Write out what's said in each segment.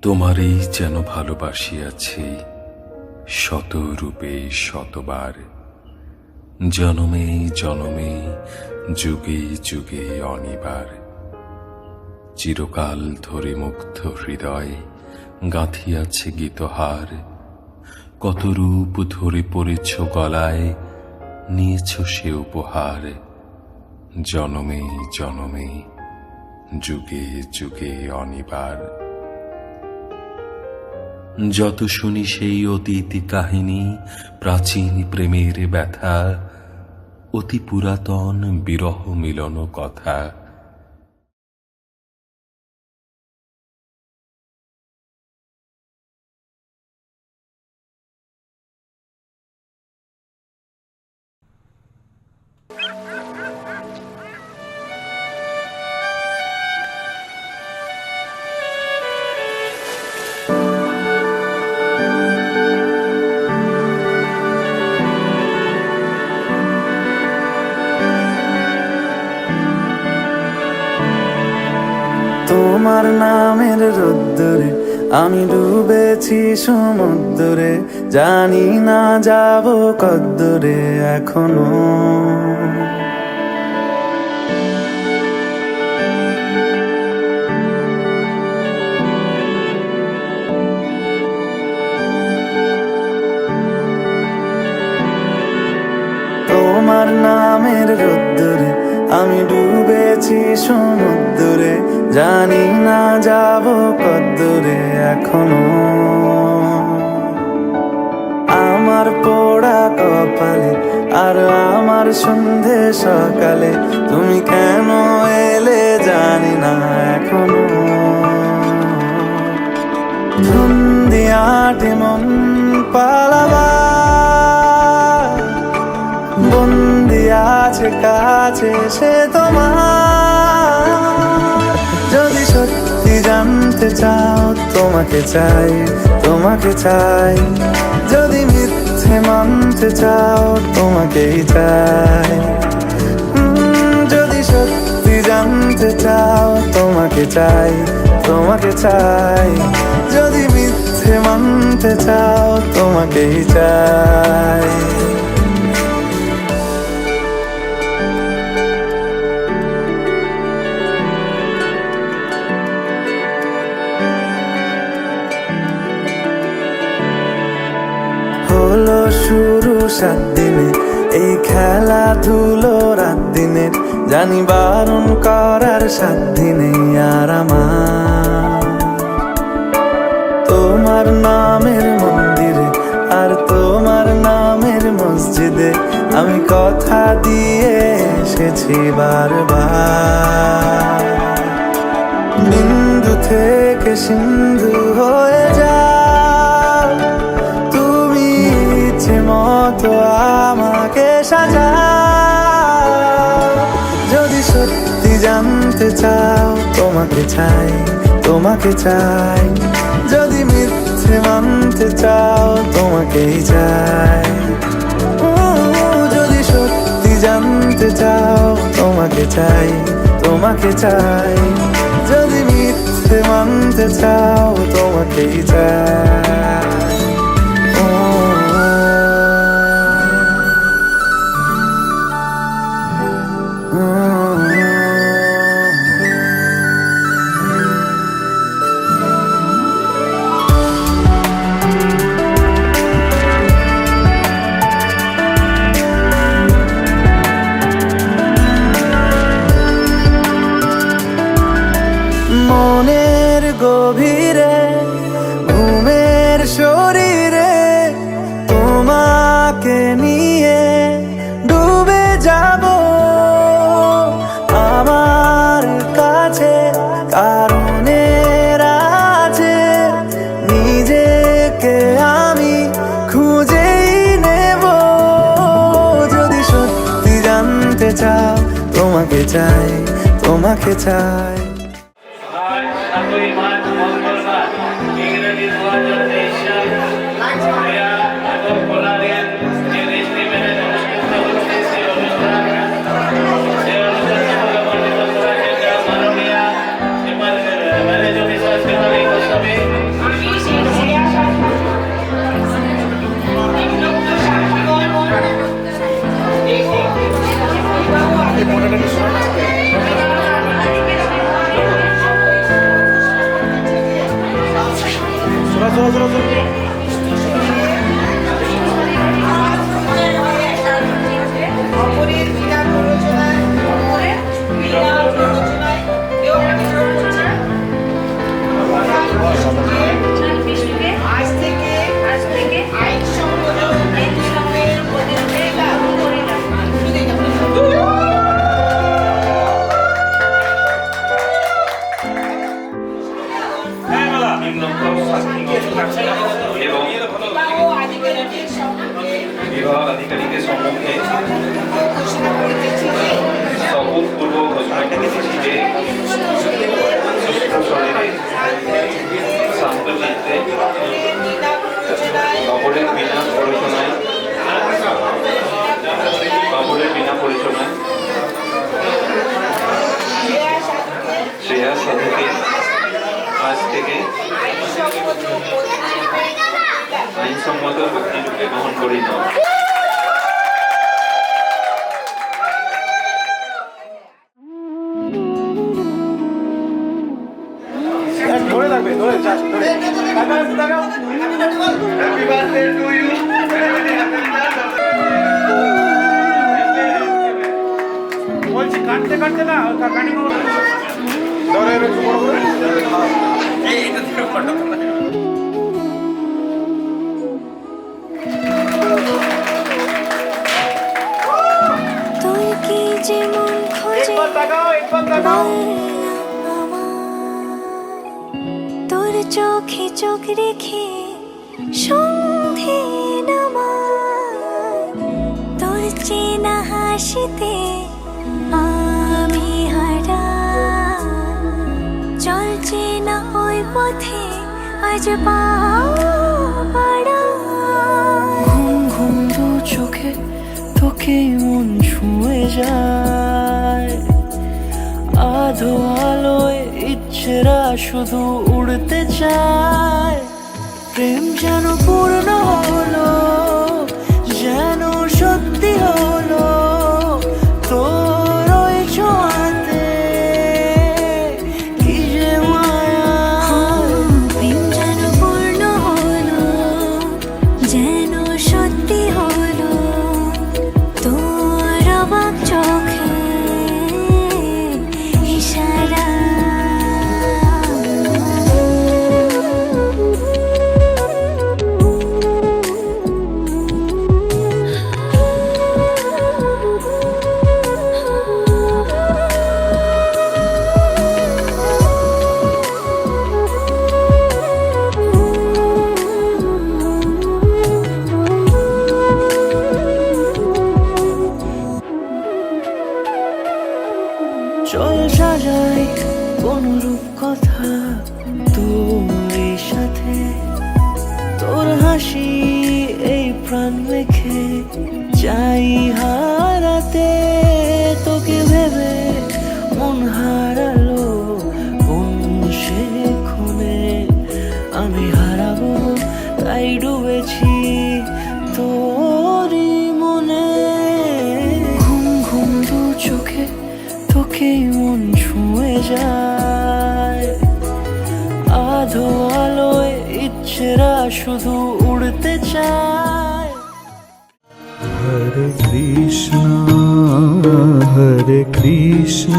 তোমারই যেন ভালোবাসিয়াছি শত রূপে শতবার, জনমে জনমে যুগে যুগে অনিবার। চিরকাল ধরে মুগ্ধ হৃদয় গাঁথিয়াছে গীতহার, কত রূপ ধরে পড়েছ গলায়, নিয়েছ সে উপহার। জনমে জনমে যুগে যুগে অনিবার। যত শুনি সেই অতীত কাহিনী, প্রাচীন প্রেমের ব্যথা, অতি পুরাতন বিরহ মিলন কথা। তোমার নামের রোদ্দুরে আমি ডুবেছি সমুদ্রে, জানি না যাব কদ্দুরে এখনো। তোমার নামের রোদ্দুরে আমি ডুবেছি সমুদ্রে, জানি না যাব কদ্দুরে এখনো। আমার পোড়া কপালে আর আমার সন্ধে সকালে, তুমি কেন এলে জানি না এখনো। ধুন্দিয়াটে মন পালাবার, বন্দি আছে কাছে সে তোমার। যদি সত্যি জানতে চাও তোমাকে চাই, তোমাকে চাই। যদি মিথ্যে মানতে চাও তোমাকেই চাই। যদি সত্যি জানতে চাও তোমাকে চাই, তোমাকে চাই। যদি মিথ্যে মানতে চাও তোমাকেই চাই। হলো শুরু 7 দিনে এই খেলাধুলো রাত দিনে, জানি বারণ করার 7 দিনে আর আমার। তোমার নামের মন্দিরে আর তোমার নামের মসজিদে আমি কথা দিয়ে এসেছি বারবার। বিন্দু থেকে সিন্ধু হয়ে যাও তুমি, ইচ্ছে মতো আমাকে সাজাও। যদি সত্যি জানতে চাও তোমাকে চাই, তোমাকে চাই। যদি মিথ্যে মানতে চাও তোমাকেই চাই। যদি সত্যি জানতে চাও তোমাকে চাই, তোমাকে চাই। যদি মিথ্যে মানতে চাও তোমাকেই চাই। মনের গভীরে ঘুমের শরীরে তোমাকে নিয়ে ডুবে যাব। আমার কাছে কারণের আছে, নিজেকে আমি খুঁজেই নেব। যদি সত্যি জানতে চাও তোমাকে চাই, তোমাকে চাই। 7ই মার্চ মঙ্গলবার ইংরেজি 2023 সাল ক্রিয়া এবং কল্যাণের যে নীতি মেনে অনুষ্ঠিত হচ্ছে সেই অনুষ্ঠান মাননীয় শ্রীমতী ম্যানেজ অফিসার শ্রীমতী গোস্বামী অপরের বিনা প্ররোচনায় অপরের বিনা প্ররোচনায় কেউ প্ররোচনা বিষ্ণুকে আজ থেকে আইনসম্মত প্রতিরোধে লাগু করিলাম। নিম্নতম শাস্তি এবং বিবাহ আধিকারিকের সম্মুখে বিবাহ আধিকারিকের সম্মুখে ঘোষণা করিতেছি যে শপথপূর্বক ঘোষণা করিতেছি যে সুস্থ শরীরে শান্ত চিত্তে অপরের বিনা প্ররোচনায় শ্রেয়া সাধুকে আজ থেকে আইনসম্মত পত্নীরূপে গ্রহণ করিল। ধরে লাগবে ধরে হ্যাপি বার্থডে টু ইউ। বলছি কাটতে কাটতে না কাটিং ধরে একটু বড় করে এইটা থেকে ফটো তোর কি যেমন খোঁজে একবার তাকাও তোর চোখে চোখ রেখে সন্ধে নামায় তোর চেনা হাসিতে আমি হারাই চল চেনা ওই পথে আজ পা বাড়াই। ঘুম ঘুম দু চোখে তোকে মন ছুঁয়ে যায় আধো আলোয় ইচ্ছেরা শুধু উড়তে চায় প্রেম যেন পূর্ণ হলো যেন সত্যি হলো তোর ওই ছোঁয়াতে কি যে মায়া প্রেম যেন পূর্ণ হলো যেন সত্যি হলো তোর অবাক চোখে ইশারা চল সাজাই কোনরূপ কথা তোর সাথে তোর হাসি এই প্রাণ মেখে চাই হারাতে তোকে ভেবে মন হারালো কোন সে খুনে আমি হারাবো তাই ডুবেছি তোরই মনে ঘুম ঘুম দু চোখে তোকে মন ছুঁয়ে যায় আধো আলোয় ইচ্ছেরা শুধু উড়তে চায়। হরে কৃষ্ণ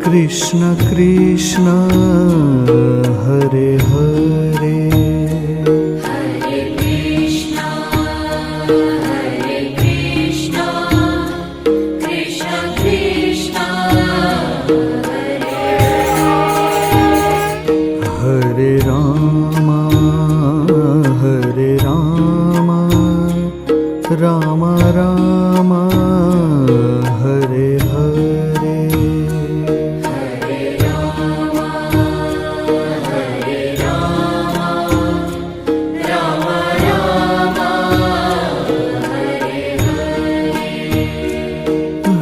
কৃষ্ণ কৃষ্ণ হরে হরে হরে রাম রাম রাম হরে হরে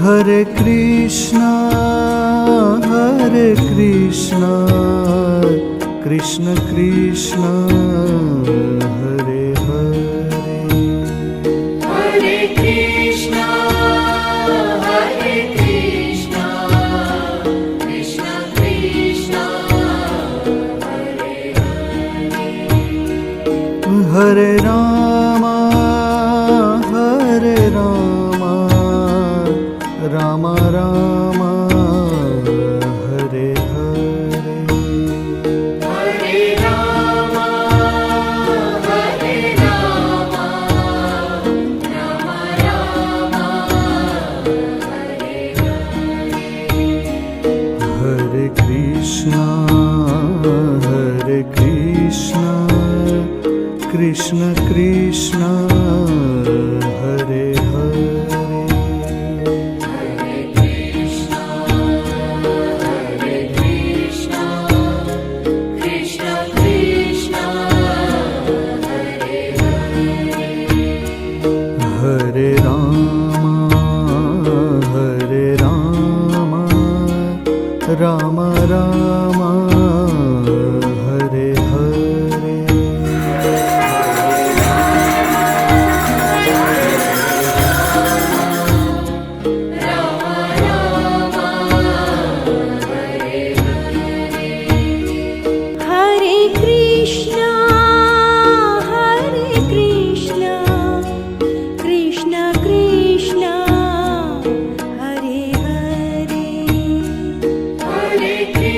হরে কৃষ্ণ কৃষ্ণ কৃষ্ণ হরে হরে হরে কৃষ্ণ কৃষ্ণ কৃষ্ণ হরে হরে हरे राम हरे राम राम राम हरे हरे हरे राम हरे राम राम राम हरे हरे कृष्णा कृष्ण कृष्ण हरे हरे हरे कृष्णा कृष्ण कृष्ण हरे हरे राम राम राम हरे हरे हरे कृष्णा कृष्ण कृष्ण हरे हरे हरे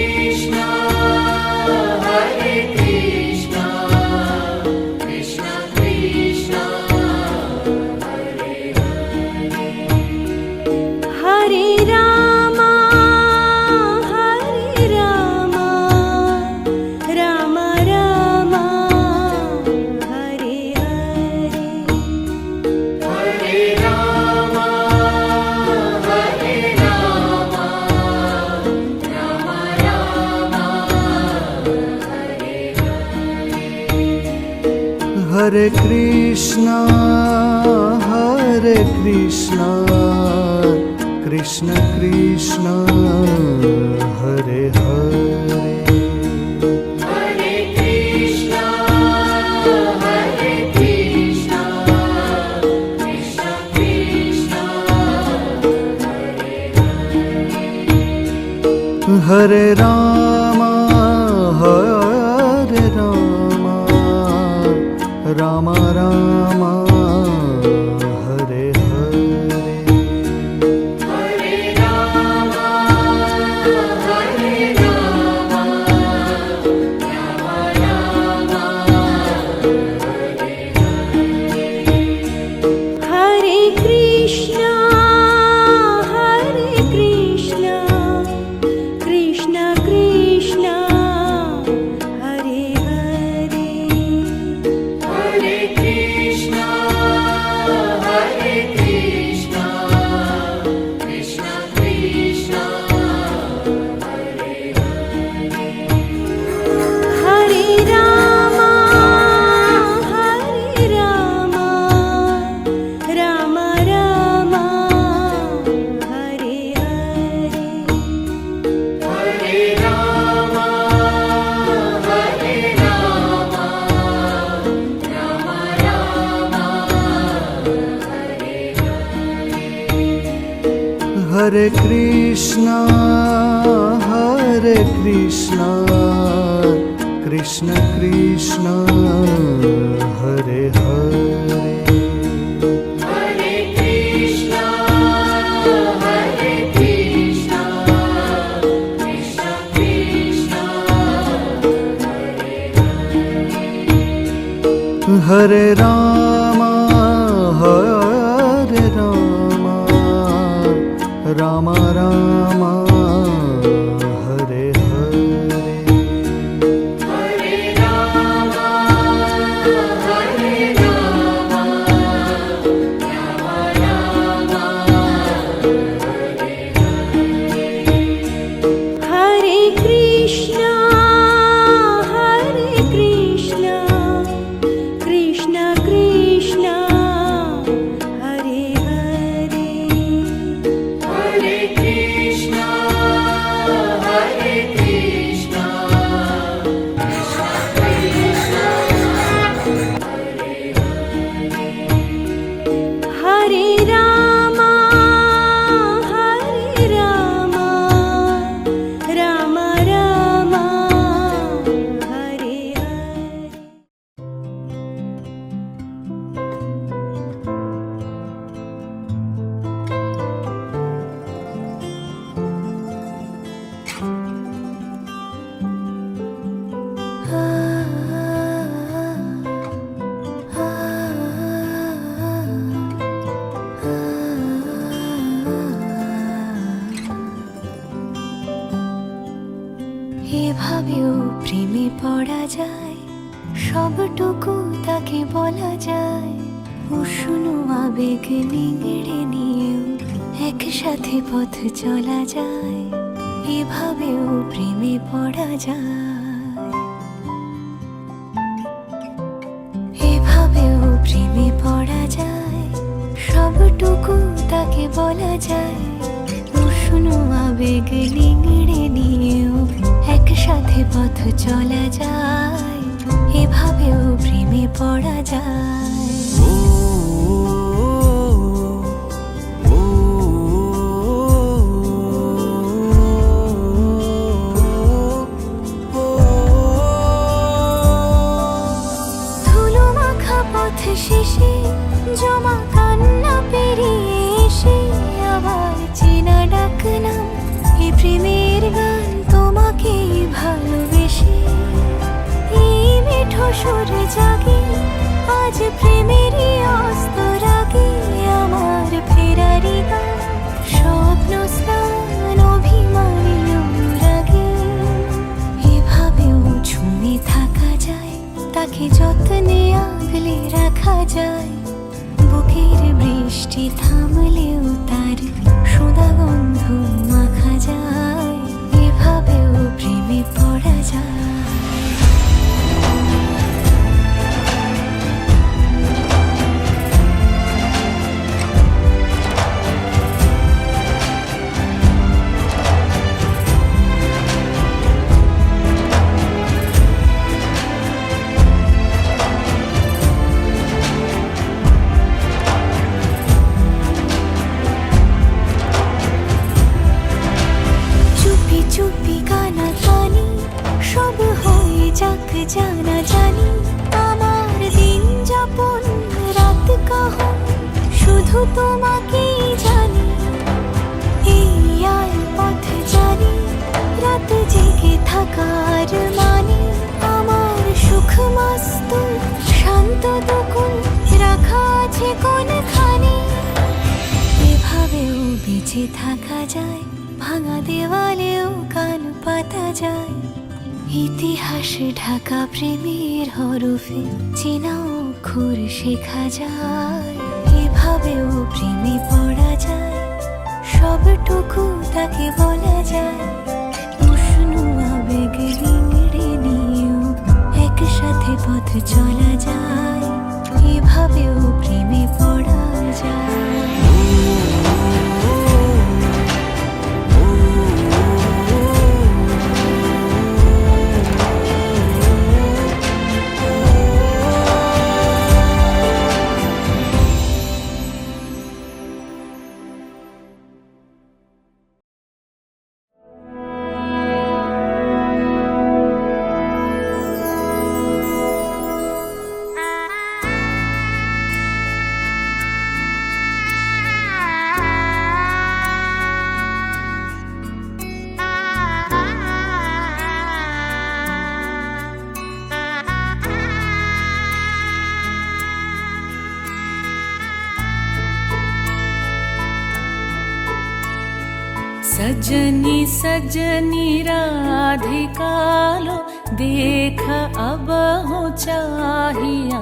कृष्णा कृष्ण कृष्ण हरे राम राम राम हरे हरे हरे राम राम राम हरे कृष्णा कृष्ण कृष्ण हरे हरे हरे कृष्णा कृष्ण कृष्ण हरे राम राम राम हरे हरे हरे राम हरे कृष्णा कृष्ण कृष्ण हरे हरे हरे कृष्णा कृष्ण कृष्ण हरे राम राम राम हरे हरे हरे राम राम राम हरे कृष्णा कृष्ण कृष्ण हरे हरे हरे कृष्णा कृष्ण कृष्ण हरे राम राम राम हरे हरे हरे राम हरे कृष्णा कृष्ण कृष्ण এভাবেও প্রেমে পড়া যায়, সবটুকু তাকে বলা যায়। উষ্ণ আবেগ নিংড়ে নিয়েও একসাথে পথ চলা যায়। এভাবেও প্রেমে পড়া যায়, এভাবেও প্রেমে পড়া যায়, সবটুকু তাকে বলা যায়। উষ্ণ আবেগ নিংড়ে নিয়েও একসাথে পথ চলা যায়। এভাবেও প্রেমে পড়া যায়। ধুলো মাখা পথ শেষে জমা কান্না পেরিয়ে এসে আবার চেনা ডাক নাম, এই প্রেমের গান তোমাকে ভালোবেসে। এই মিঠো সুর জাগে আজ প্রেমেরই অস্ত রাগে, আমার ফেরারি গান স্বপ্ন স্নান অভিমানী অনুরাগে। এভাবেও ঝুমে থাকা যায়, তাকে যত্নে আগলে রাখা যায়। বুকের বৃষ্টি থামলেও তার সুধা গন্ধ মাখা যায়। এভাবেও প্রেমে পড়া যায়। চুপি চুপি কানা কানি সব হয়ে যাক জানা জানি। আমার দিন যাপন রাত কাহন শুধু তোমাকেই জানি। এই আয় পথ জানি রাত জেগে থাকার মানে। আমার সুখ মস্ত শান্ত দুকুল রাখা আছে কোনখানে। এভাবেও বেঁচে থাকা যায়, ভাঙা দেওয়ালেও কান পাতা যায়। ইতিহাস ঢাকা প্রেমের হরফে চেনা অক্ষর শেখা যায়। এভাবেও প্রেমে পড়া যায়, সবটুকু তাকে বলা যায়। উষ্ণ আবেগ নিংড়ে নিয়েও একসাথে পথ চলা যায়। এভাবেও প্রেমে পড়া যায়। सजनी सजनी राधिकालो देख अब हो चाहिया।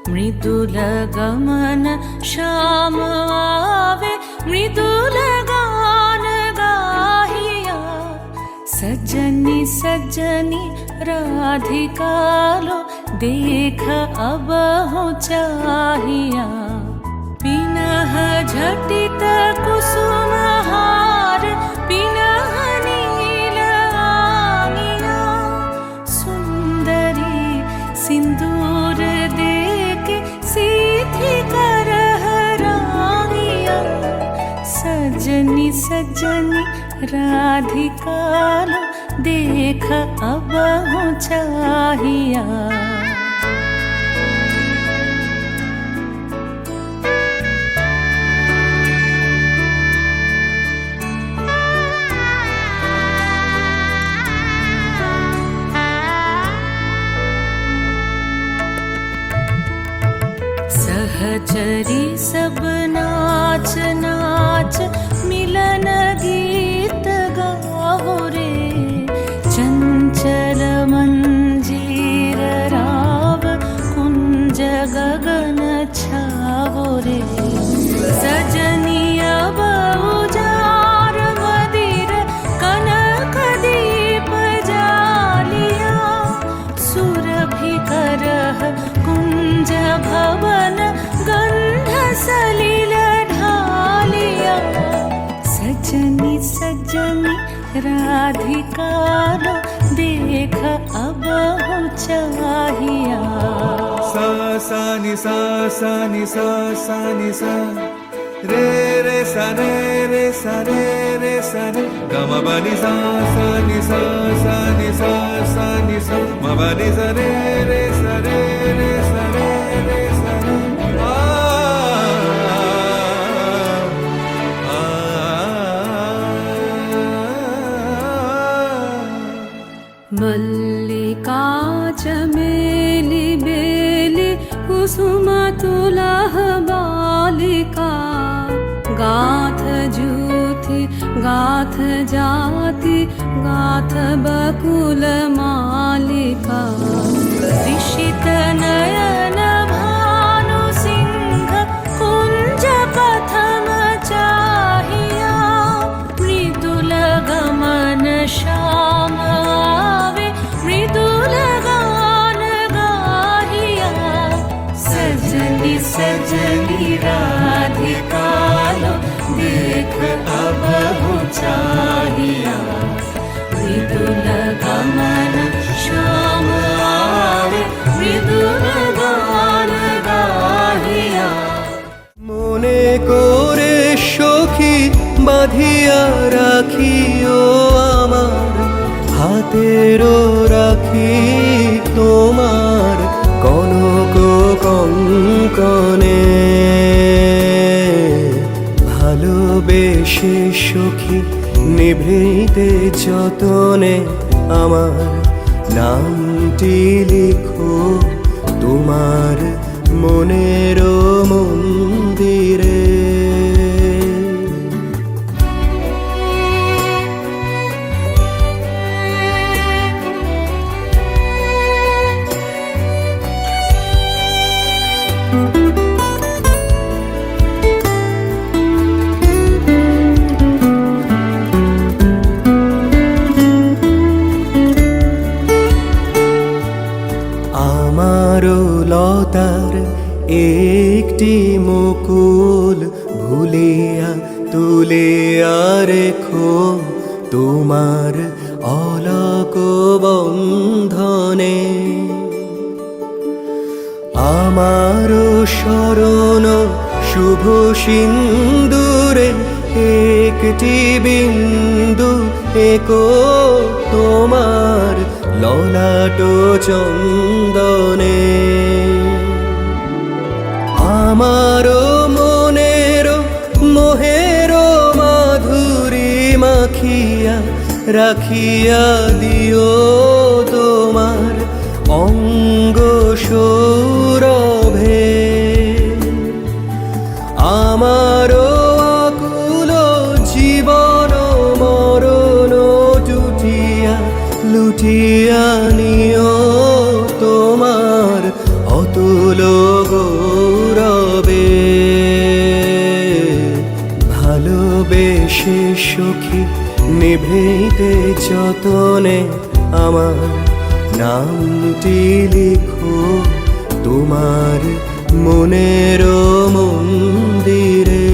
मृदुल गमन श्याम आवे मृदुल गान गाहिया। सजनी सजनी राधिकालो देख अब हो चाहिया। पिनह झटित कुसुम हार पिनह नील आनिया। सुंदरी सिंदूर देके सीधी करह रानिया। सजनी सजनी राधिकालो देख अब हो चाहिया। सहचरी सब नाच नाच मिलन गीत गाओ रे चंचल मंजीर राव कुंज गगन छावो रे सजनिया बहुजार मदिर कनक दीप जालिया सुरभि करह कुंज भवन गंध सलिल ढालिया सजनी सजनी राधिका लो देख अब हो चाहिया सा सा नि सा सा नि सा सा नि सा रे रे सा रे रे सा रे रे सा रे ग म ब नि सा सा नि सा सा नि सा सा नि सा म ब नि सा रे रे सा रे रे सा रे रे सा रे मल्लिका चमेली बेली कुसुम तुलह बालिका गाथ जूथि गाथ जाति गाथ बकुल मालिका ऋषित नयन भानु सिंह कुंज पथम चाहिया मृदुल गमन श्याम आवे मृदुल गान गाहिया सजनी सजनी राधिका लो देख अब हो चाहिया मृदुल गमन श्याम आवे मृदुल गान गाहिया মনে করে সখী বাঁধিয়া রাখিও আমার হাতেরও রাখি তোমার কনক কঙ্কনে ভালোবেসে সখী নিভৃতে যতনে আমার নামটি লিখো তোমার মনের মন্দিরে আমারও লতার একটি মুকুল ভুলিয়া তুলিয়া রেখো তোমার অলক বন্ধনে আমারও শরণ শুভ সিন্দুরে একটি বিন্দু একো তোমার ললাট চন্দনে আমারও মনের মোহের মাধুরী মাখিয়া রাখিয়া দিও তোমার অঙ্গ সৌরভে আমারও আকুল জীবন মরণ টুটিয়া লুটিয়া নিও তোমার অতুল গৌরবে ভালোবেসে সখী নিভৃতে যতনে আমার নামটি লিখো তোমার মনের মন্দিরে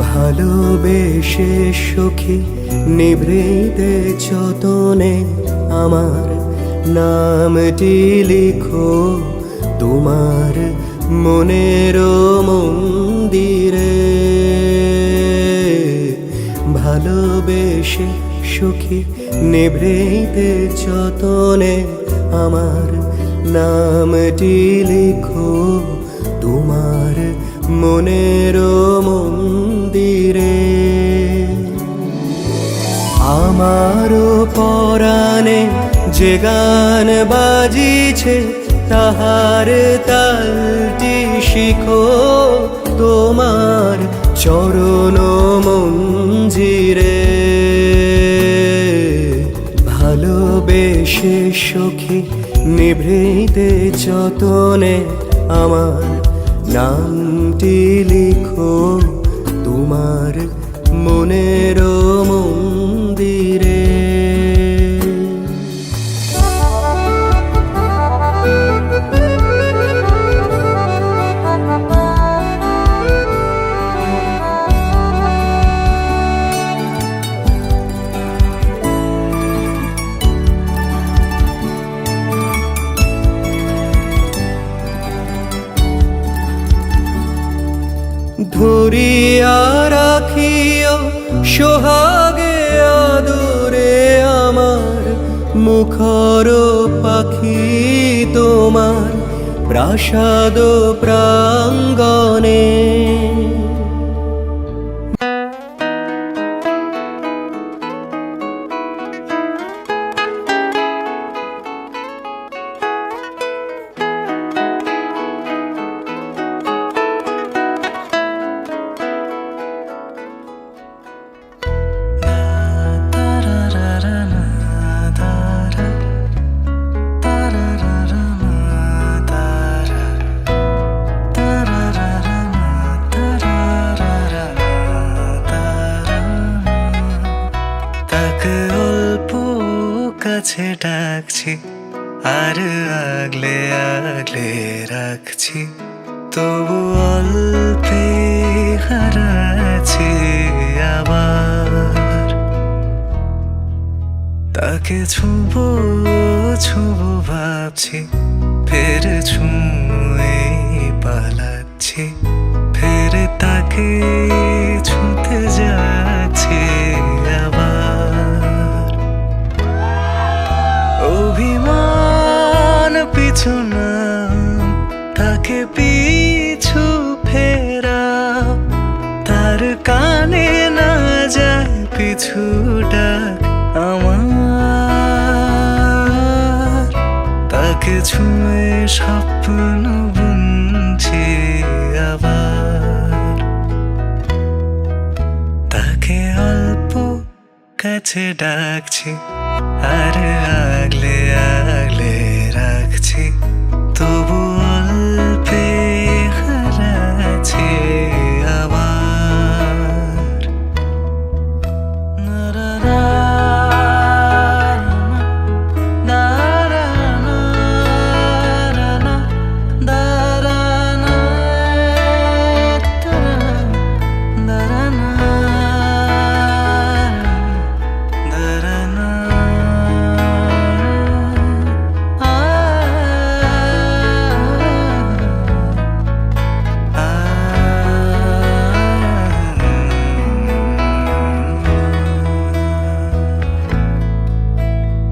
ভালোবেসে সখী নিভৃতে যতনে আমার নামটি লিখো তোমার মনের মন্দিরে। ভালোবেসে সুখী নিভৃতে যতনে আমার নামটি লিখো তোমার মনের মন্দিরে। আমারও পরাণে যে গান বাজিছে তাহার তালটি শিখো তোমার চরণ মঞ্জিরে। ভালোবেসে সখী নিভৃতে যতনে আমার নামটি লিখো তোমার মনের মন্দিরে। ধরিয়া রাখিও সোহাগে আদরে আমার মুখর পাখি তোমার প্রাসাদ প্রাঙ্গণে। কাছে ডাকছি আর আগলে আগলে রাখছি তবু অল্পে হারাচ্ছি আবার। তাকে ছুঁবো ছুঁবো ভাবছি ফের ছুঁয়ে পালাচ্ছি ফের তাকে ছুঁতে যাচ্ছি আবার। অভিমান পিছু না তাকে পিছু ফেরা তার কানে না যায় পিছু ডাক আমার। তাকে ছুঁয়ে স্বপ্ন বুনছি আবার। তাকে অল্প কাছে ডাকছি আর আগলে আগলে রাখছি তবু অল্পে হারাচ্ছি আবার।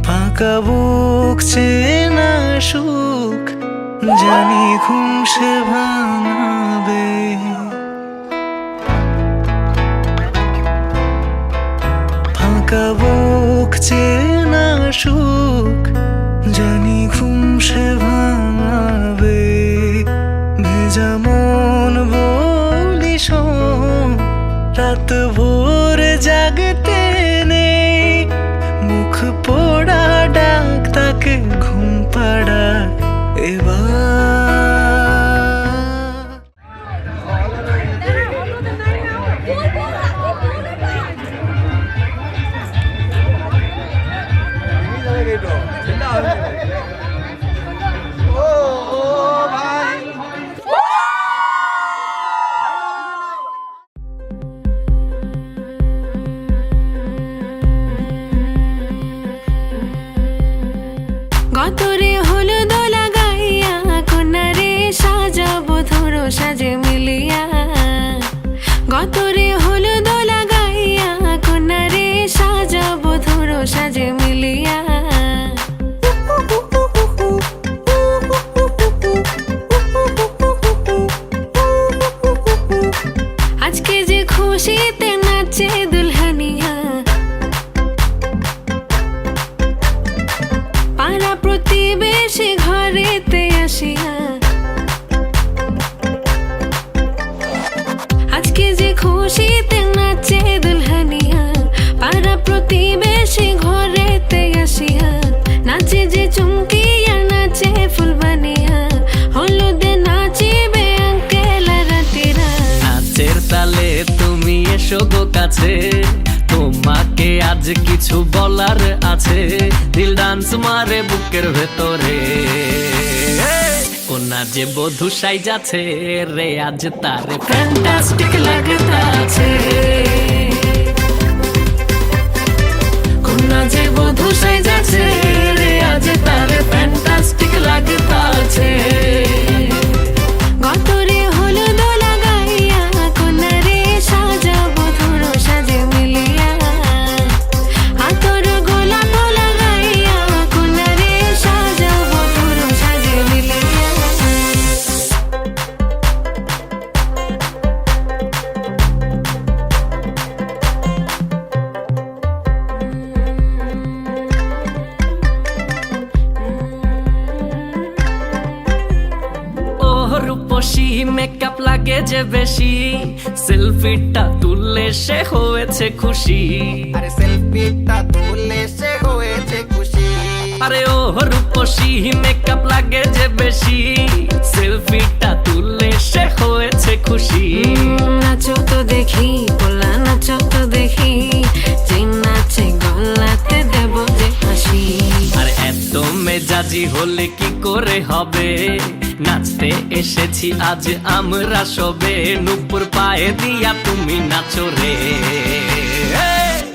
ফাঁকা বুক চেনা সুখ জানি ঘুম সে ভাঙাবে। ফাঁকা বুক চেনা সুখ জানি ঘুম সে ভাঙাবে। ভেজা মন বলি শোন রাত ভোর জাগতে নেই মুখ পোড়া ডাক তাকে ঘুম পাড়া এবার। এসো গো কাছে, তোমাকে আজ কিছু বলার আছে, দিল ডান্স মারে বুকের ভেতরে। কোনা যে বধূ সাইজাছে রে আজ তারে ফ্যান্টাস্টিক লাগতাছে, কোনা যে বধূ সাইজাছে রে আজ তারে ফ্যান্টাস্টিক লাগতাছে। গতরে হলুদ লাগাইয়া কোনারে সাজাবো তোর সাজে মিলিয়া, হাতর গোলাপ লাগাইয়া কোনারে সাজাবো তোর সাজে মিলিয়া। রূপসী মেকআপ লাগে যে বেশি, সেলফিটা তুললে সে হয়েছে খুশি। আরে সেলফিটা তুললে সে হয়েছে খুশি। আরে ও রূপসী মেকআপ লাগে যে বেশি, সেলফিটা তুললে সে হয়েছে খুশি। নাচো তো দেখি পোলা, নাচো তো দেখি, যে নাচে গলাতে দেব যে হাসি। আর এত মেজাজি হলে কি করে হবে, নাচতে এসেছি আজ আমরা সবে, নুপুর পায়ে দিয়া তুমি নাচো রে।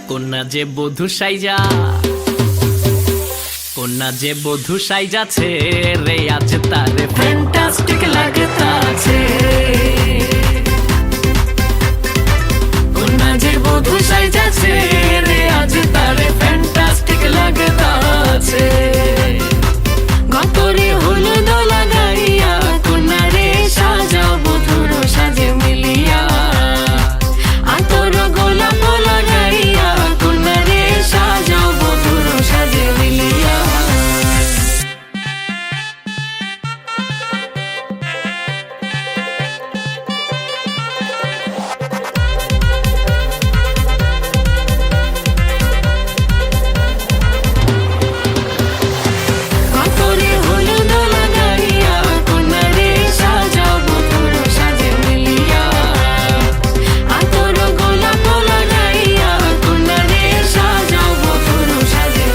কোনা যে বধূ সাইজা, কোনা যে বধূ সাইজাছে রে আজ তারে ফ্যান্টাস্টিক লাগতাছে, কোনা যে বধূ সাইজাছে রে আজ তারে ফ্যান্টাস্টিক লাগতাছে। গতরে হলুদ লাগাইয়া কোনারে সাজাবো তোর সাজে মিলিয়া, হাতর গোলাপ লাগাইয়া কোনারে সাজাবো তোর সাজে মিলিয়া। গতরে হলুদ লাগাইয়া কোনারে সাজাবো তোর সাজে মিলিয়া, হাতর গোলাপ লাগাইয়া কোনারে সাজাবো তোর সাজে।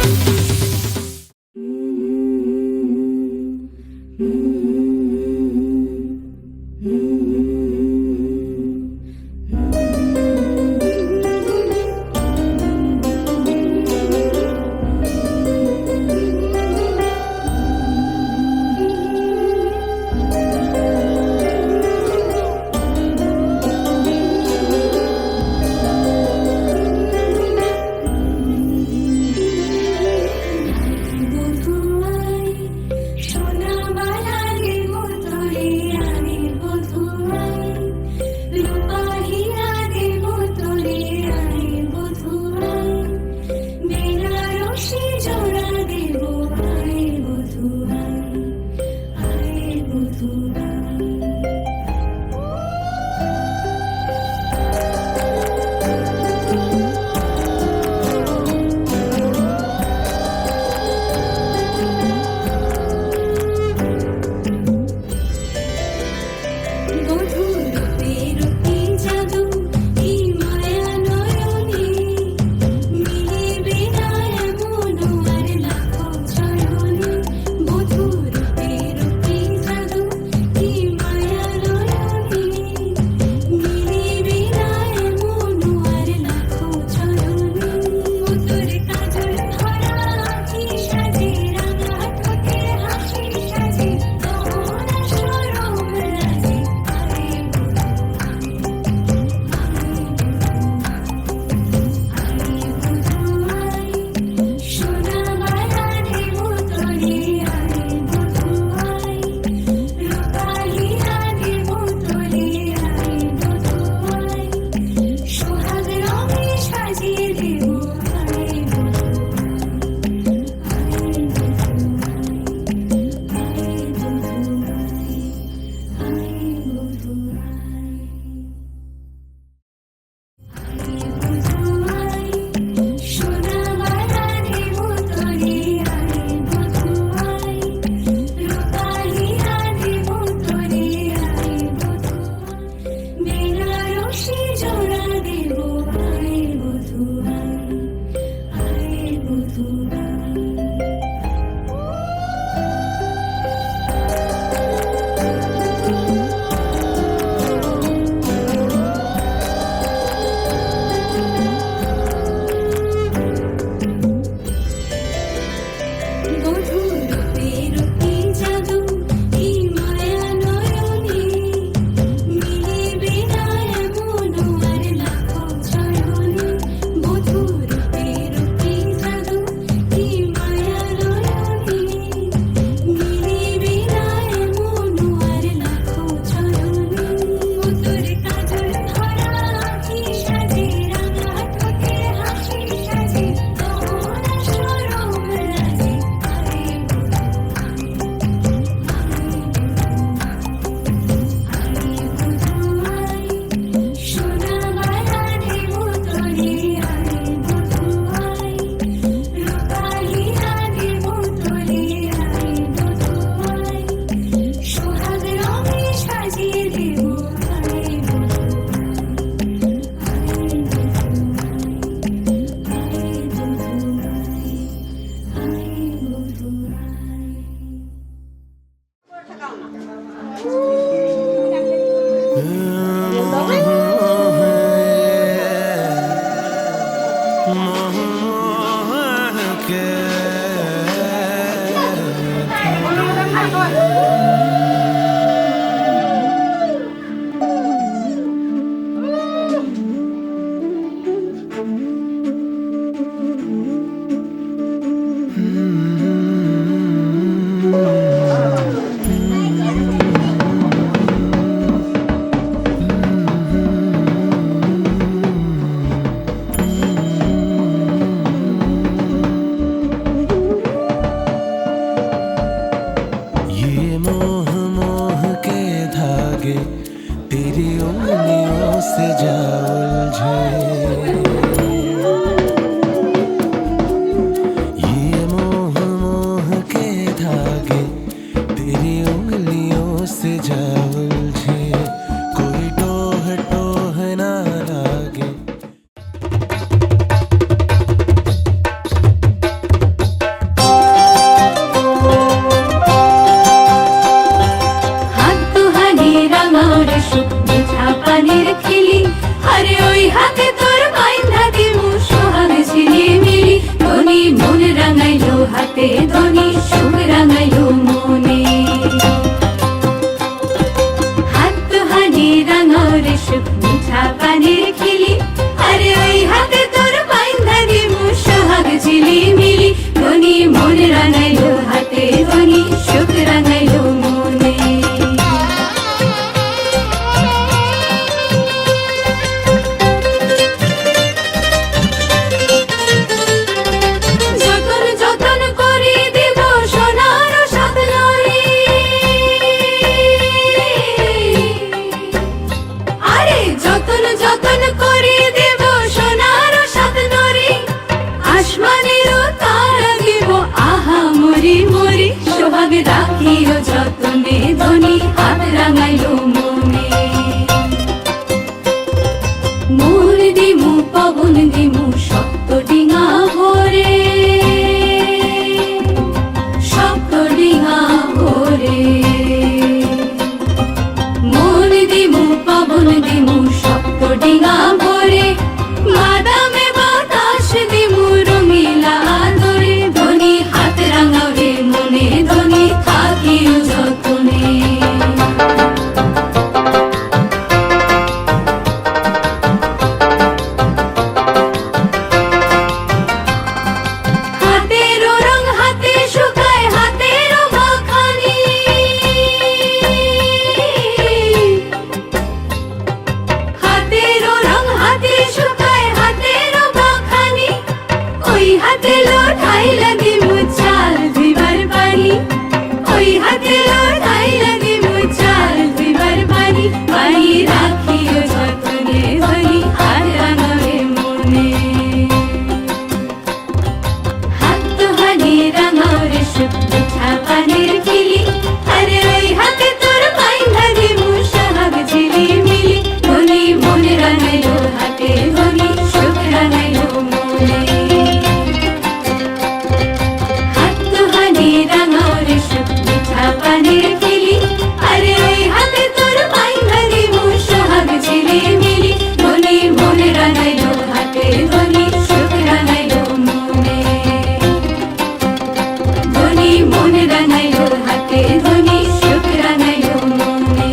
বধুয়াই সোনা বালারে মতরে আরে বধুয়াই, রূপা হীরা রে মতরে আরে বধুয়াই, বেনারসি জোড়া দেব আরে বধুয়াই, আরে বধুয়াই। বধুর রূপে জাদু এই মায়া নয়নে, মিলিবে না এমন আর লাখো চরণে। বধুর রূপে জাদু ये मोह मोह के धागे तेरी उंगलियों से जा उलझे ये मोह मोह के धागे तेरी उंगलियों से जा उलझे कोई टोह टोह ना लागे হাত দুহানি রাঙার সুখ মিঠা পানির খিলি আরে ওই হাতে তোর বাইন্ধা দিমু সোহাগ ঝিলি মিলি ধনি মন রাঙাইলো হাতে ধনি সুখ রাঙাইলো মনে হাত দুহানি রাঙার সুখ মিঠা পানির খিলি আরে ওই হাতে তোর বাইন্ধা দিমু সোহাগ ঝিলি মিলি ধনি মন রাঙাইলো হাতে ধনি সুখ রাঙাইলো মনে যতন যতন করে দেব সোনার সাত লরি আরে যতন যতন করে দেব সোনার সাত লরি আসমানের তারা দেব আহা মরি মরি সোহাগ রাখিও যতনে ধনি হাত রাঙাইলো মনে মূল দিমু পবন দিমু শক্ত ডিঙা ভরে শক্ত ডিঙা ভরে মূল দিমু পবন দিমু শক্ত ডিঙা ভরে বাদামে বাতাস দিমু রঙিলা আদরে ধনি হাত রাঙাবে মনে ধনি থাকিও যতনে হাতেরও রং হাতে শুকায় হাতেরও মাখানি হাতেরও রং হাতে শুকায় হাতেরও মাখানি ওই হাতে লোঠাইলা দিমু চাল ধুইবার পানি ওই হাতে লোঠাইলা দিমু চাল ধুইবার পানি পানি রাখিও যতনে ধনি হাত রাঙাবে মনে হাত দুহানি রাঙার সুখ মিঠা পানির খিলি আরে ওই হাতে তোর বাইন্ধা দিমু সোহাগ ঝিলি মিলি ধনি মন রাঙাইলো হাতে ধনি সুখ রাঙাইলো মনে হাত দুহানি রাঙার সুখ মিঠা পানির খিলি আরে ওই হাতে তোর বাইন্ধা দিমু সোহাগ ঝিলি মিলি ধনি মন রাঙাইলো হাতে ধনি সুখ রাঙাইলো মনে ধনি মন রাঙাইলো হাতে ধনি সুখ রাঙাইলো মনে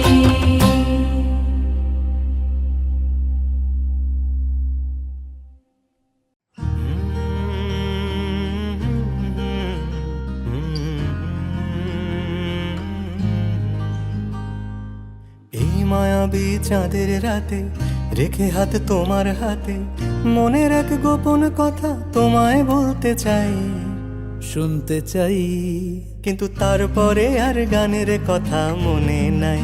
এই মায়াবী চাঁদের রাতে রেখে হাত তোমার হাতে মনের এক গোপন কথা তোমায় বলতে চাই শুনতে চাই কিন্তু তারপরে আর গানের কথা মনে নাই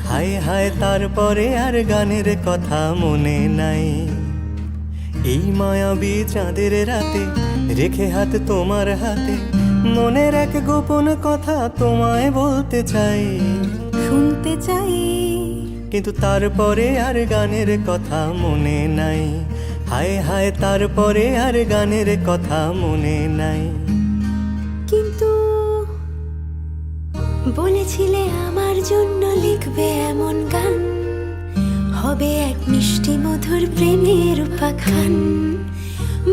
হায় হায় তারপরে আর গানের কথা মনে নাই এই মায়াবী চাঁদের রাতে রেখে হাত তোমার হাতে মনের এক গোপন কথা তোমায় বলতে চাই শুনতে চাই কিন্তু তারপরে আর গানের কথা মনে নাই হায় হায় তারপরে আর গানের কথা মনে নাই কিন্তু বলেছিলে আমার জন্য লিখবে এমন গান হবে এক মিষ্টি মধুর প্রেমের উপাখ্যান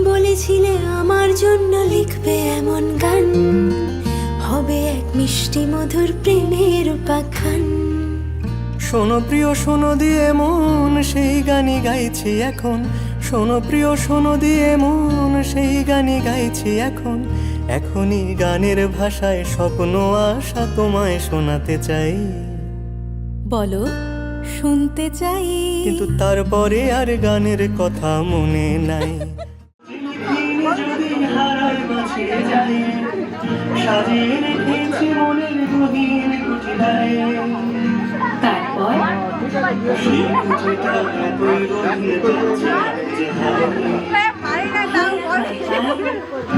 বলেছিলে আমার জন্য লিখবে এমন গান হবে এক মিষ্টি মধুর প্রেমের উপাখ্যান। শোনো প্রিয় শোনো দিয়ে মন সেই গানই গাইছি এখন, শোনো প্রিয় শোনো দিয়ে মন সেই গানই গাইছি এখন। এখনই গানের ভাষায় স্বপ্ন আশা তোমায় শোনাতে চাই। বলো শুনতে চাই, কিন্তু তারপরে আর গানের কথা মনে নাই। সাজিয়ে রেখেছি মনের গভীর কুঠিরায়, তারপর সেই কুঠিটা এতই গভীর যে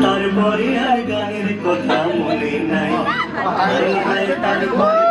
তারপরে আর গানের কথা মনে নাই। তারপরে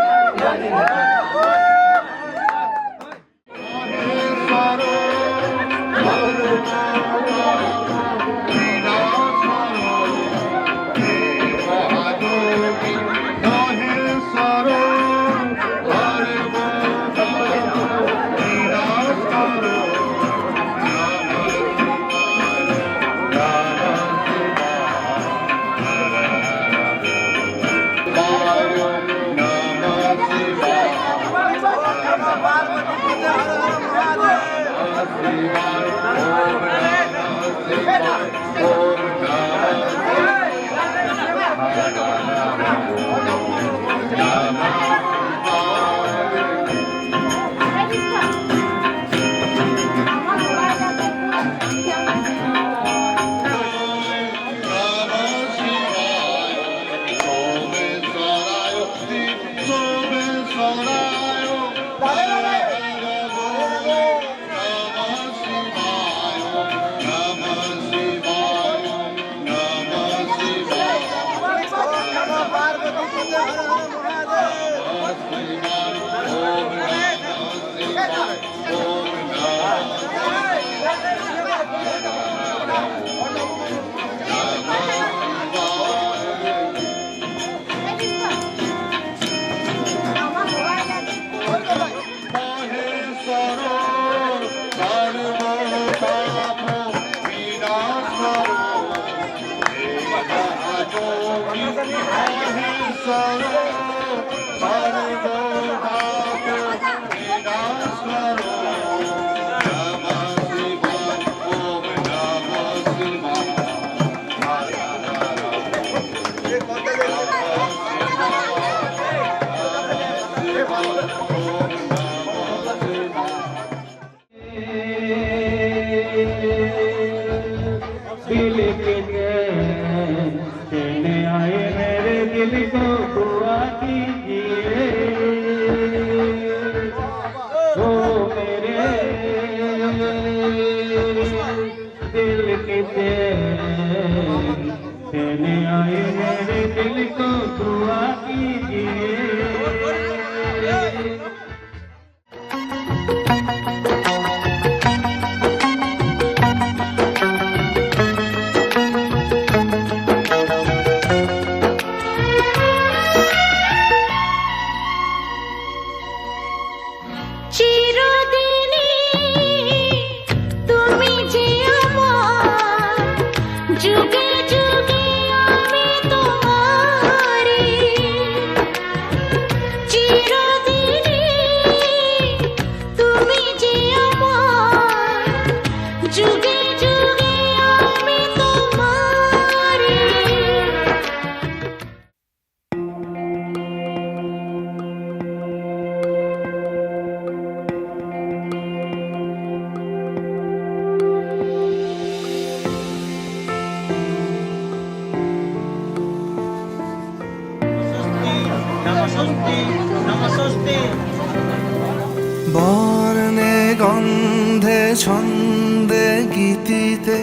বর্ণে গন্ধে ছন্দে গীতিতে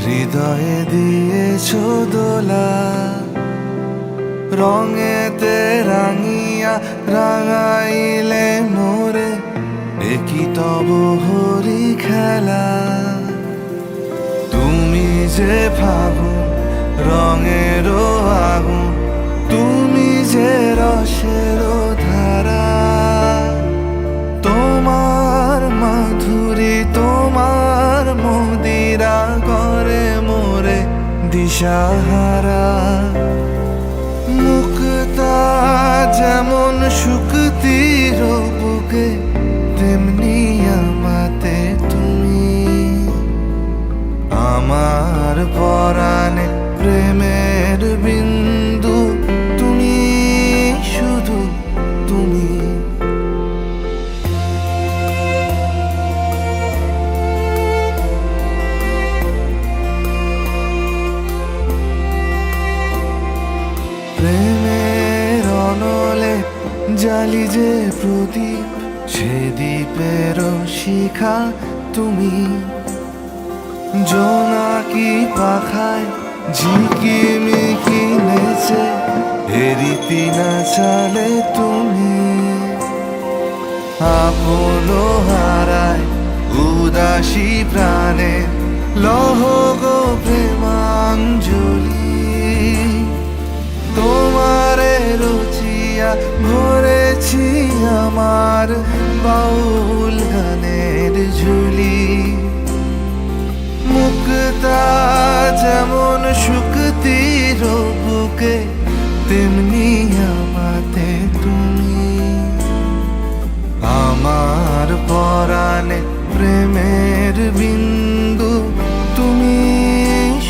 হৃদয়ে দিয়েছ দোলা, রঙেতে রাঙিয়া রাঙাইলে মোরে একই তব হরি খেলা। তুমি যে ফাগুন রঙেরও আগুন, তুমি যে রসেরও ধারা, তোমার মাধুরী তোমার মদিরা করে মোরে দিশাহারা। মুখ যেমন শুকতির বুকে তেমনি আমাতে তুমি আমার পরাণে প্রেমের বিন্দু তুমি শুধু তুমি প্রেমের অনলে জালি যে প্রদীপ সে দ্বীপের শিখা তুমি জোনাকি পাখায় ঝিকিমিকি নেচে এরিতি না চালে তুমি আপন হারায় উদাসী প্রাণে লহ গো প্রেমাঞ্জলি তোমারে রচিয়া ভরেছি আমার বাউল গানের ঝুলি মুক্তা যেমন শুকতির বুকে তেমনি আমাতে তুমি আমার পরাণে প্রেমের বিন্দু তুমি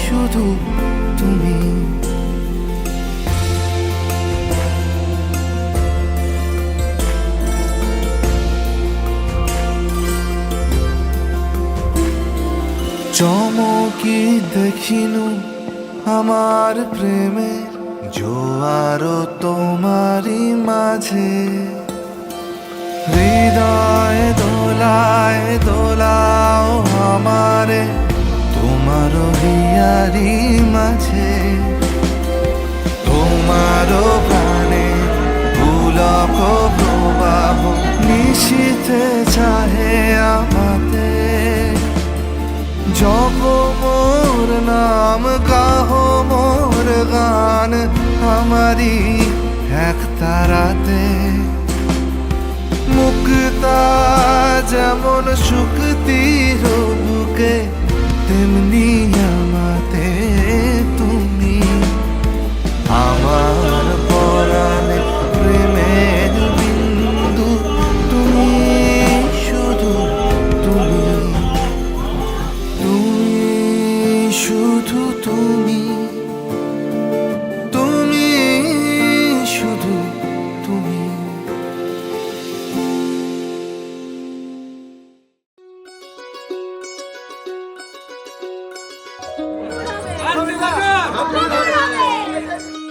শুধু তুমি চমকি দেখিনু আমার প্রেমের জোয়ার তোমারই মাঝে হৃদয় দোলায় দোলাও আমারে তোমার হিয়ারি মাঝে তোমার প্রাণে পুলক প্রবাহ নিশীথে চাহে আমাতে জপ মোর নাম গাহ মোর গান আমারি এক তারাতে মুক্তা যেমন শুকতির বুকে তেমনি আমাতে তুমি আমার পরাণে প্রেমের বিন্দু তুমি শুধু তুমি তুমি শুধু তুমি তুমি শুধু তুমি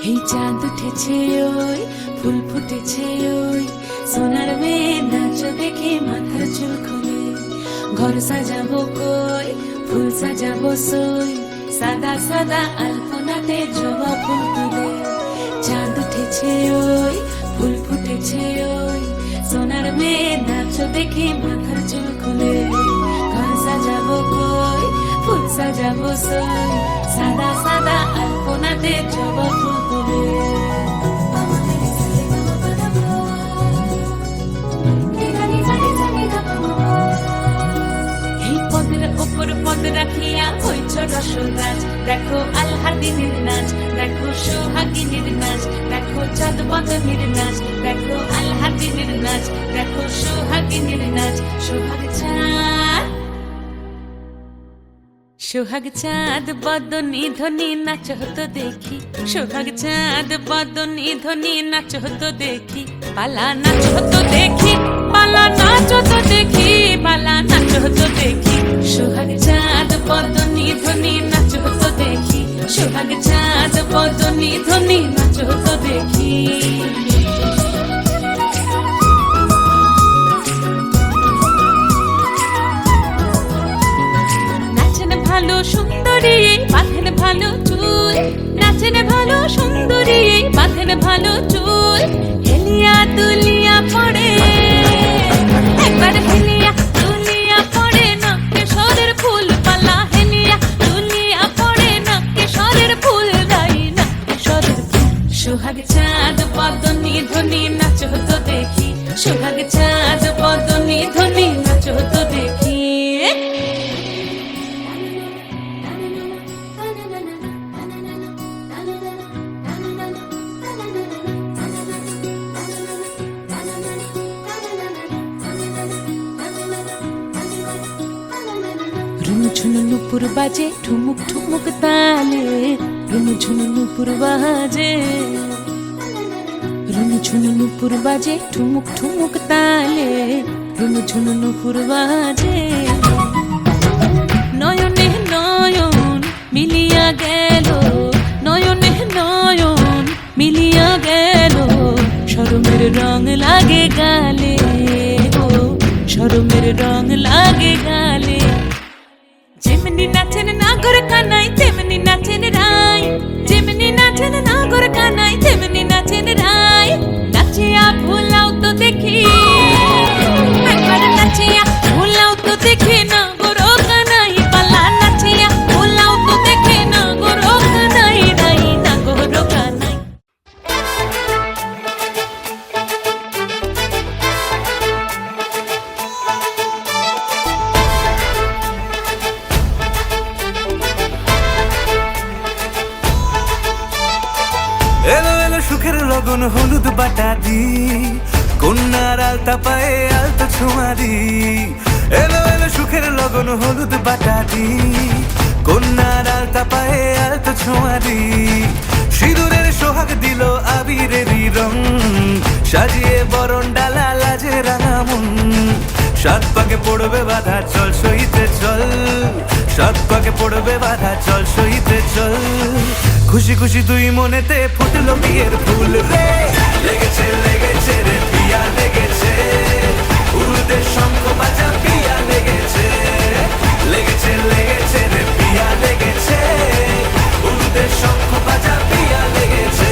এই চাঁদ উঠেছে ওই ফুল ফুটেছে ওই সোনার মেয়ে নাচ দেখে মাথার চুল খুলে ঘর সাজাবো কই ফুল সাজাবো সই সাদা সাদা আলপনাতে জবা ফুল তুলে চাঁদ উঠেছে ওই ফুল ফুটেছে ওই সোনার মেয়ে নাচ দেখে মাথার চুল খুলে ঘর সাজাবো কই ফুল সাজাবো সই সাদা সাদা আলপনাতে জবা ফুল তুলে এই পদের ওপর পদ রাখিয়া হইছ রসরাজ দেখো আল্লাদিনের নাচ দেখো সোহাগিনীর নাচ দেখো চাঁদ বদনের নাচ দেখো আল্লাদিনের নাচ দেখো সোহাগিনীর নাচ সোহাগ চাঁদ সোহাগ চাঁদ বদনী ধ্বনি নাচ হতো দেখি সোহাগ চাঁদ বদনী ধ্বনি নাচ হতো দেখি পালা নাচ হতো দেখি পালা নাচ হতো দেখি পালা নাচ হতো দেখি সোহাগ চাঁদ বদনী ধ্বনি নাচ হতো দেখি সোহাগ চাঁদ বদনী ধ্বনি নাচ হতো দেখি ভালো সুন্দরী বাঁধেন ভালো চুল নাচেন ভালো সুন্দরী বাঁধেন ভালো চুল হেলিয়া দুলিয়া পড়ে একবার হেলিয়া দুলিয়া পড়ে না কেশরের ফুল পালা হেলিয়া দুলিয়া পড়ে না কেশরের ফুল গাই না কেশরের ফুল সোহাগ চাঁদ বদনী ধ্বনি নাচ হতো দেখি সোহাগ চাঁদ বদনী ধ্বনি নাচ হতো দেখি ঝুনু নুপুর বাজে ঠুমুক ঠুমুক তালে রুনু ঝুনু নুপুর বাজে রুনু ঝুনু নুপুর বাজে ঠুমুক ঠুমুক তালে রুনু ঝুনু নুপুর বাজে নয়নে নয়ন মিলিয়া গেল নয়নে নয়ন মিলিয়া গেল শরমের রং লাগে গালে ও শরমের রং লাগে গালে যেমনি নাচেন নাগর কানাই তেমনি নাচেন রাই যেমনি নাচেন নাগর কানাই তেমনি নাচেন রাই নাচিয়া ভোলাও তো দেখি একবার নাচিয়া ভোলাও তো দেখি নাগর কানাই পালা নাচিয়া ভোলাও তো দেখি নাগর কানাই রাই নাগর কানাই এলো এলো সুখের লগন হলুদ বাটা দি কন্যার আলতা পায়ে আলতা ছোঁয়া দি এলো এলো সুখের লগন হলুদ বাটা দি কন্যার আলতা পায়ে আলতা ছোঁয়া দি সিঁদুরের সোহাগ দিল আবিরেরই রং সাজিয়ে বরণ ডালা লাজে রাঙা মন সাত পাকে পড়বে বাধা চল সইতে চল সাত পাকে পড়বে বাধা চল সইতে চল খুশি খুশি দুই মনেতে ফুটলো বিয়ের ফুল রে লেগেছে লেগেছে রে পিয়া লেগেছে উড়ুতে শঙ্খ বাজা পিয়া লেগেছে লেগেছে লেগেছে রে পিয়া লেগেছে উড়ুতে শঙ্খ বাজা পিয়া লেগেছে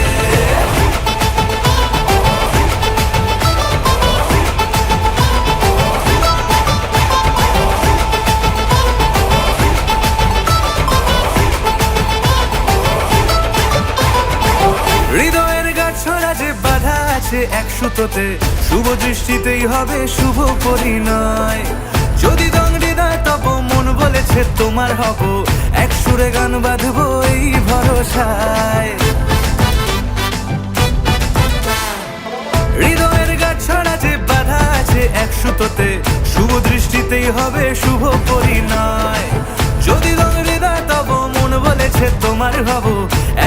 হৃদয়ের গাছড়া যে বাধা আছে এক সুতোতে শুভ দৃষ্টিতেই হবে শুভ পরিণয় যদি দংড়ি দেয় তব মন বলেছে তোমার হব এক সুরে গান বাঁধবো এই ভরসায় হৃদয়ের গাছড়া যে বাধা আছে এক সুতোতে শুভ দৃষ্টিতেই হবে শুভ পরিণয় যদি দংড়ি দেয় তব মন বলেছে তোমার হব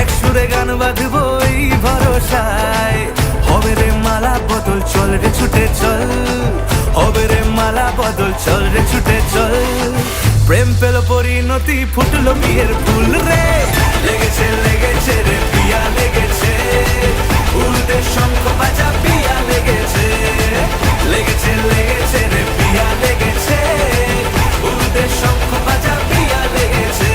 এক সুরে গান বাঁধবো এই ভরসায় হবে রে মালা বদল চল রে ছুটে চল হবে রে মালা বদল চল রে ছুটে চল প্রেম পেল পরিণতি ফুটলো বিয়ের ফুল রে লেগেছে লেগেছে রে পিয়া লেগেছে উড়তে শঙ্খ বাজা পিয়া লেগেছে লেগেছে লেগেছে রে পিয়া লেগেছে উড়তে শঙ্খ বাজা পিয়া লেগেছে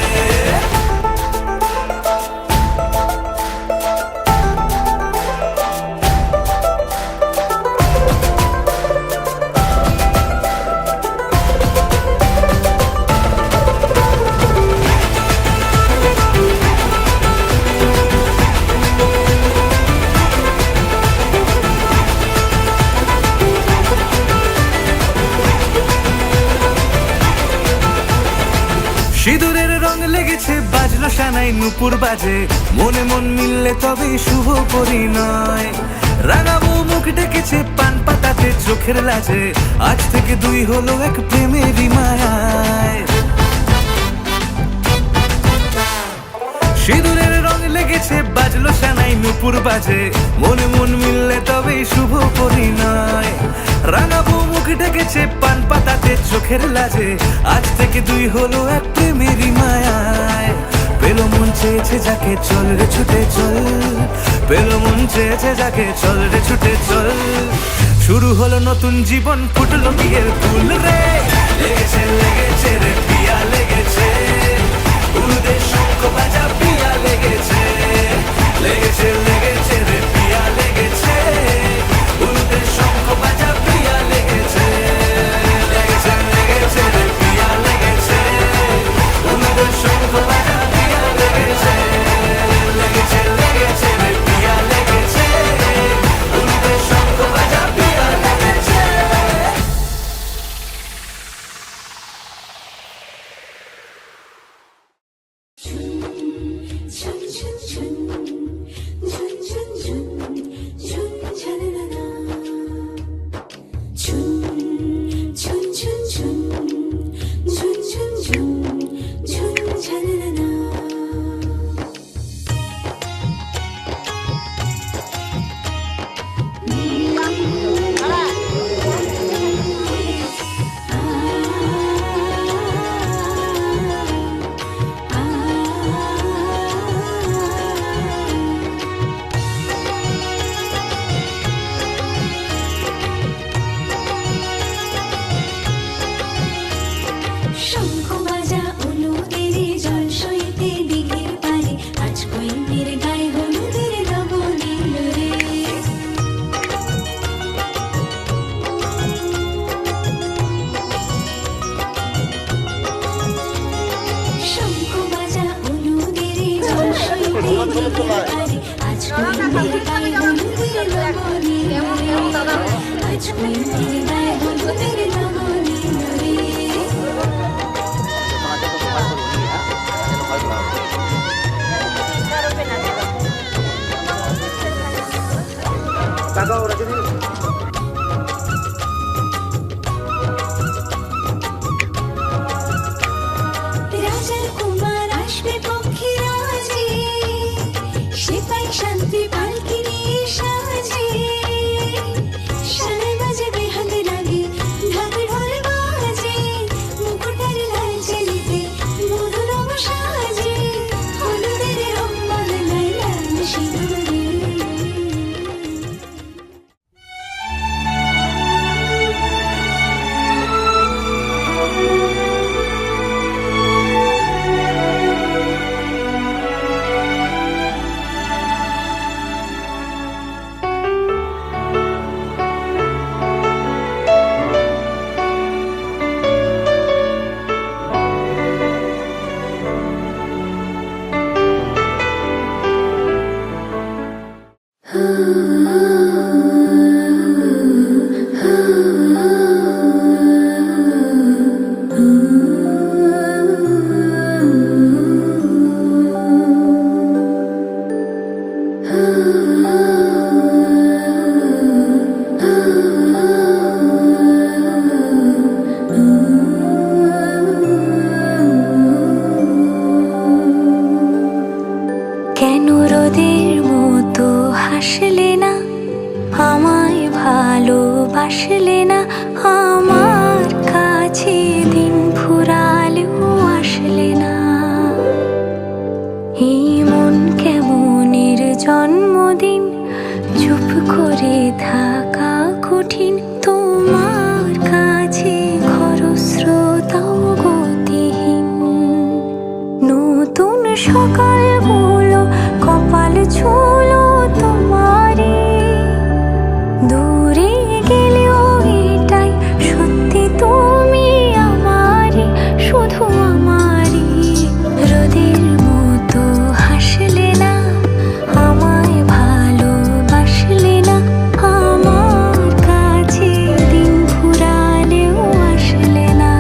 সিঁদুরের রং লেগেছে বাজলো সানাই নুপুর বাজে মনে মন মিললে তবে শুভ পরিণয় রাঙাবো মুখ ডেকেছে পান পাতাতে চোখের লাজে আজ থেকে দুই হলো এক প্রেমেরই মায়ায় সিঁদুরের রং লেগেছে বাজলো সানাই নুপুর বাজে মনে মন মিললে তবে শুভ পরিণয় রাঙাবো মুখ ডেকেছে পান পাতাতে চোখের লাজে আজ থেকে দুই হলো এক প্রেমেরই মায়ায় পেলো মন চেয়েছে যাকে চল রে ছুটে চল পেলো মন চেয়েছে যাকে চল রে ছুটে চল শুরু হলো নতুন জীবন ফুটলো বিয়ের ফুল রে লেগেছে লেগেছে রে পিয়া লেগেছে উড়ুতে শঙ্খ বাজা পিয়া লেগেছে লেগেছে লেগেছে রে পিয়া লেগেছে উড়ুতে শঙ্খ বাজা পিয়া লেগেছে লেগেছে লেগেছে রে পিয়া লেগেছে উড়ুতে শঙ্খ বাজা পিয়া লেগেছে লেগেছে লেগেছে রে পিয়া লেগেছে উড়ুতে শঙ্খ বাজা পিয়া লেগেছে ছুন ছুন ছুন ছুন ছুন छुई मैं बोलूं तेरे नामों रे রাজার কুমার আসবে পক্ষী রাজে সে পাই শান্তি পালকি নিয়ে সাজে সারে বাজবে হাত লাগে ঢাক ঢোল বাজে মুকুটের লাল চেলিতে মধুর সাজে হলুদের রং বদলায় লাল সিঁদুরে কেন রোদের মতো হাসলে না আমায় ভালোবাসলে না আমার কাছে দিন ফুরালেও আসলে না এই মন কেমনের জন্মদিন চুপ করে থাকা কঠিন তোমার কাছে খরস্রোতাও গতিহীন নতুন সকালগুলো কপাল ছুলো তোমারে দূরে গেলেও এটাই সত্যি তুমি আমারে শুধু আমারে রোদের মতো হাসলে না আমায় ভালোবাসলে না আমার কাছে দিন ফুরালেও আসলে না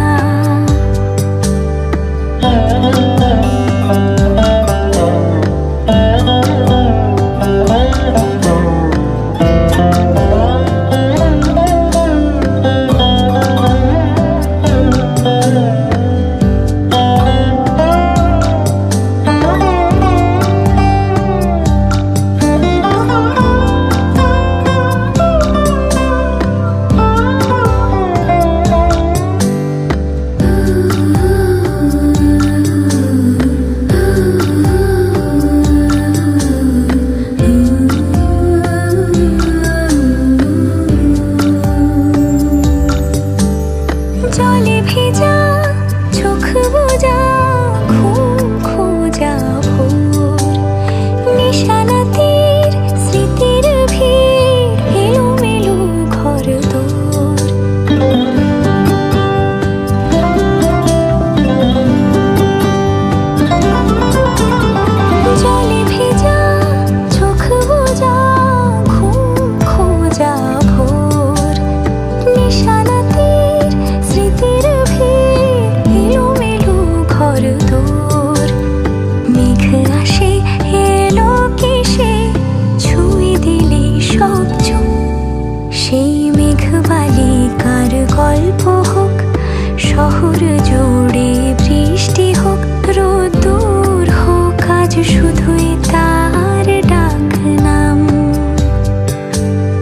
জলে ভেজা চোখ বোঝা ঘুম খোঁজা ভোর নিশানাতের স্মৃতির ভিড় এলোমেলো ঘর দোর জলে ভেজা চোখ বোঝা ঘুম খোঁজা ভোর নিশানাতের স্মৃতির ভিড় এলোমেলো ঘর দোর মেঘ আসে এলো কেসে ছুঁয়ে দিলে সব চোখ সেই মেঘ বালিকার গল্প হোক শহর জুড়ে বৃষ্টি হোক রোদ্দুর হোক আজ শুধুই তার ডাক নাম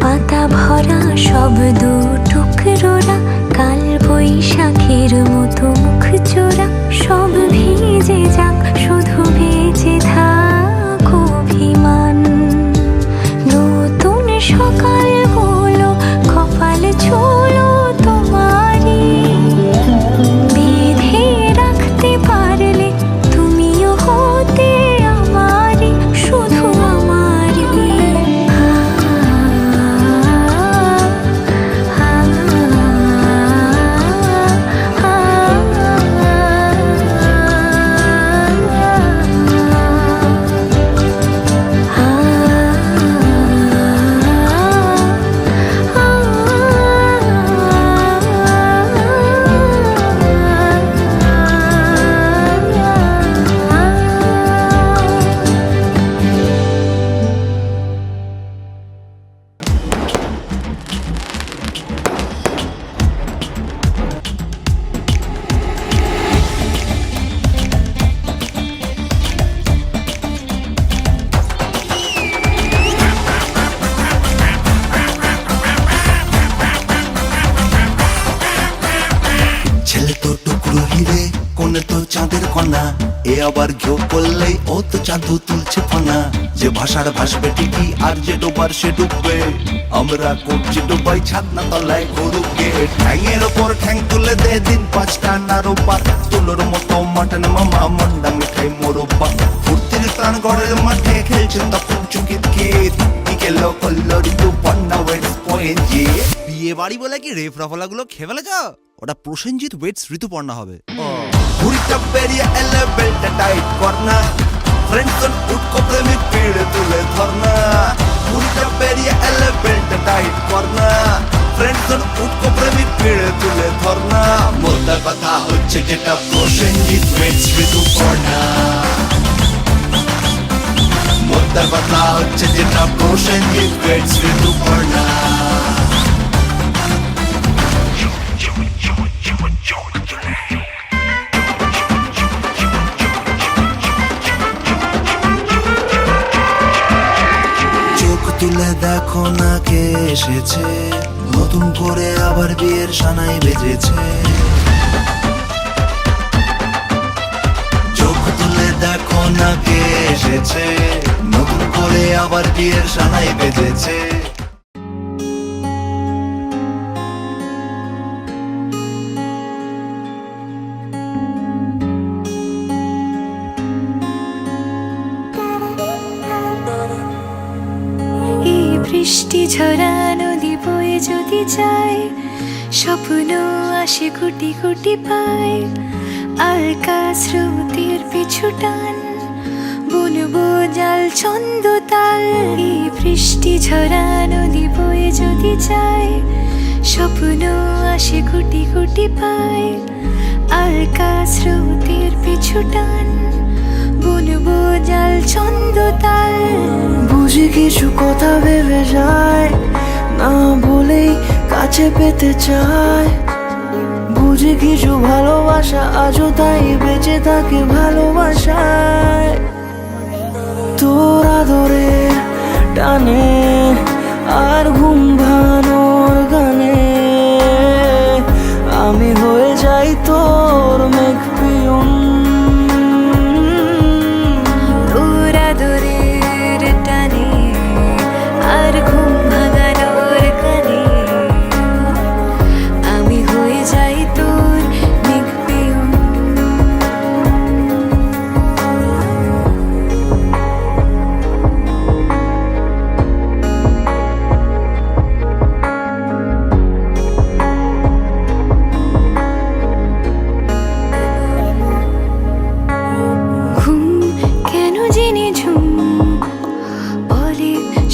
পাতা ভরা শব্দ টুকরোরা কাল বৈশাখের মতো মুখ চোরা সব ভিজে যাক শুধু বেঁচে থাক অভিমান নতুন সকালগুলো কপাল ছুলো তোমারি বেঁধে রাখতে পারলে তুমিও হতে আমারি শুধু আমারি মনে তো চাঁদের কণা, এ আবার কেউ করলেই ও তো চাঁদু তুলছে ফনা। যে ভাষার ভাসবে ঠিকই আর যে ডোবার সে ডুববে, আমরা করছি ডুবাই ছাদনা তলায় গরুকে। ঠ্যাংয়ের ওপর ঠ্যাং তুলে দে দিন পাঁচটা না রোববার, তুলোর মতো মাটন মামা মন্ডা মিঠাই মোরব্বা। ফুর্তির প্রাণ গড়ের মাঠে খেলছে তখন চুকিত কিত, বিকেলো করলো ঋতু পন্না ওয়েটস পয়েন্ট। বিয়ে বাড়ি বলে কি রেফ রফলা গুলো খেয়ে ফেলেছ? ওটা প্রসেনজিৎ ওয়েটস ঋতুপর্ণা হবে। ঘুড়িটা বেরিয়ে এলে বেলটা টাইট করনা, ফ্রেন্ডসন উঠকো প্রেমিক পিড়ে তুলে ধরনা। ঘুড়িটা বেরিয়ে এলে বেলটা টাইট করনা, ফ্রেন্ডসন উঠকো প্রেমিক পিড়ে তুলে ধরনা। মোদ্দা কথা হচ্ছে যেটা প্রসেনজিৎ ওয়েটস ঋতুপর্ণা, মোদ্দা কথা হচ্ছে যেটা প্রসেনজিৎ ওয়েটস ঋতুপর্ণা। তুলে দেখো না কে এসেছে, নতুন করে আবার বিয়ের সানাই বেজেছে। চোখ তুলে দেখো না কে এসেছে, নতুন করে আবার বিয়ের সানাই বেজেছে। বৃষ্টি ঝরা নদী বয়ে যদি যায়, স্বপ্ন আসে কোটি কোটি পায়। আলকা স্রোতের পিছু টান, বুনবো জাল ছন্দ তাল। এই বৃষ্টি ঝরা নদী বয়ে যদি যায়, স্বপ্ন আসে কোটি কোটি পায়। আলকা স্রোতের পিছু টান, বুনবো জাল ছন্দ তাল। বুঝি কিছু কথা ভেবে যায়, না বলেই কাছে পেতে চায়। বুঝি কিছু ভালোবাসা আজও তাই বেঁচে থাকে ভালোবাসায়। তোর আদরে টানে আর ঘুম ভাঙানোর গানে, আমি হয়ে যাই তোর মেঘ পিয়ন।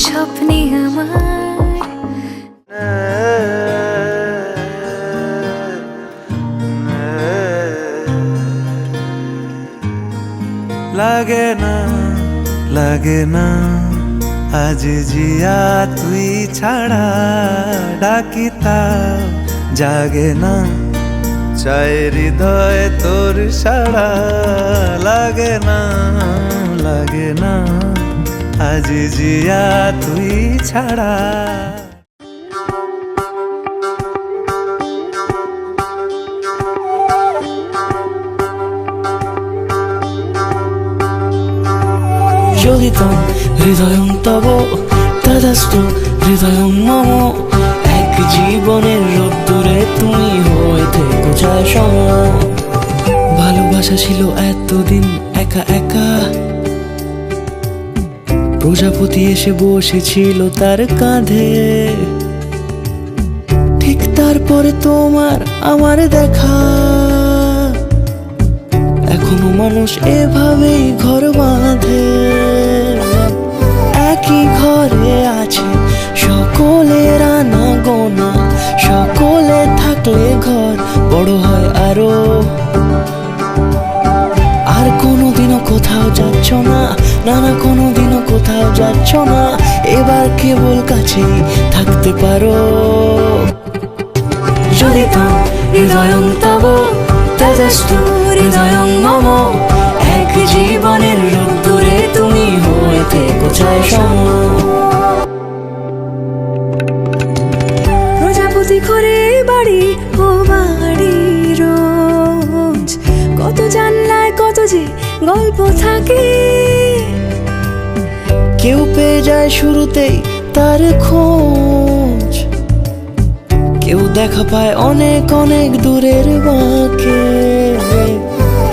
স্বপ্নে আমার লাগে না লাগে না আজ জিয়া তুই ছাড়া, ডাকিতাম জাগে না চাই হৃদয় তোর সারা। লাগে না লাগে না আজ জিয়া তুই ছাড়া। যোগিতম হৃদয়ং তব তদাস্তু হৃদয়ং মম। এক জীবনের রোদ্দুরে তুমি হয়ে থেকো যায় সম। ভালোবাসা ছিল এতদিন একা একা, প্রজাপতি এসে বসেছিল তার কাঁধে। ঠিক তারপরে তোমার আমার দেখা, এখনো মানুষ এভাবেই ঘর বাঁধে। একই ঘরে আছে সকলের আনা গোনা, সকলে থাকলে ঘর বড় হয় আরো। আর কোনোদিনও কোথাও যাচ্ছ না, না না কোনোদিনও কোথাও যাচ্ছ না। এবার কেবল কাছেই থাকতে পারো। যদি তো হৃদয়ং তব তেজস্তু হৃদয়ং মম। এক জীবনের রোদ্দুরে তুমি হয়ে থেকো চায় সম। প্রজাপতি ঘরে বাড়ি ও বাড়ি রোজ কত গল্প থাকে। কেউ পেয়ে যায় শুরুতেই তার খোঁজ, কেউ দেখা পায় অনেক অনেক দূরের বাঁকে।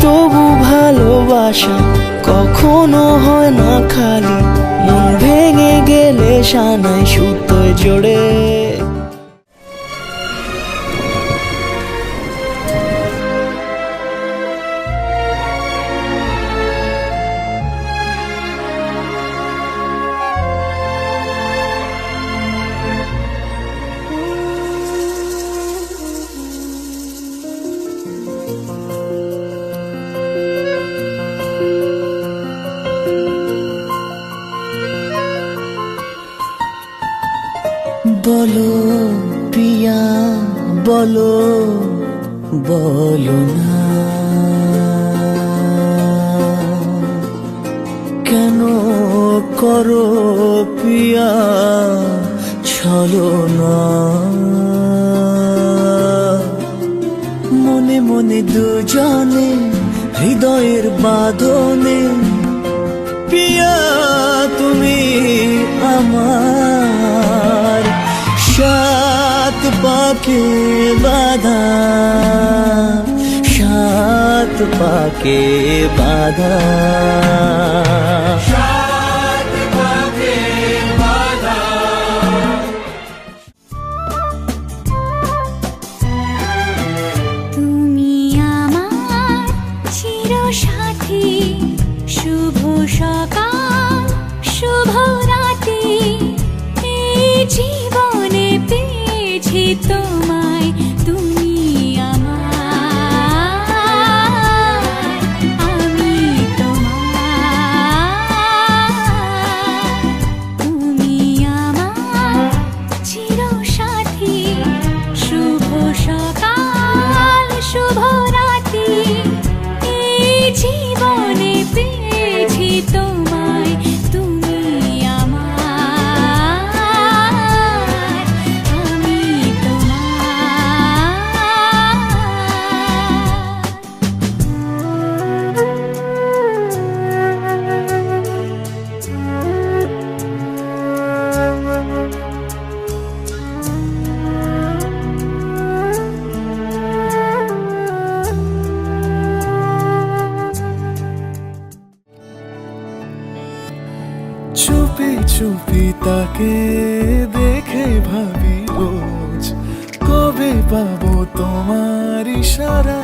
তবু ভালোবাসা কখনো হয় না খালি, মন ভেঙে গেলে সানাই সুতোয় জোড়ে। বলো পিয়া বলো, বলো না কেন করো পিয়া ছলনা। মনে মনে দুজনে হৃদয়ের বাঁধনে, পিয়া তুমি আমার সাত পাকে বাঁধা, সাত পাকে বাঁধা। তুমি আমার চিরসাথী, শুভ সকাল শুভ রাতি, এই জীবনে পেয়েছি তোমায়, তুমি আমার, আমি তোমার। তুমি আমার চিরসাথী, শুভ সকাল শুভ রাতি, এই জীবনে পেয়েছি তোমায়, তুমি আমার, আমি চুপি চুপি তাকে দেখে ভাবি রোজ, কবে পাবো তোমার ইশারা।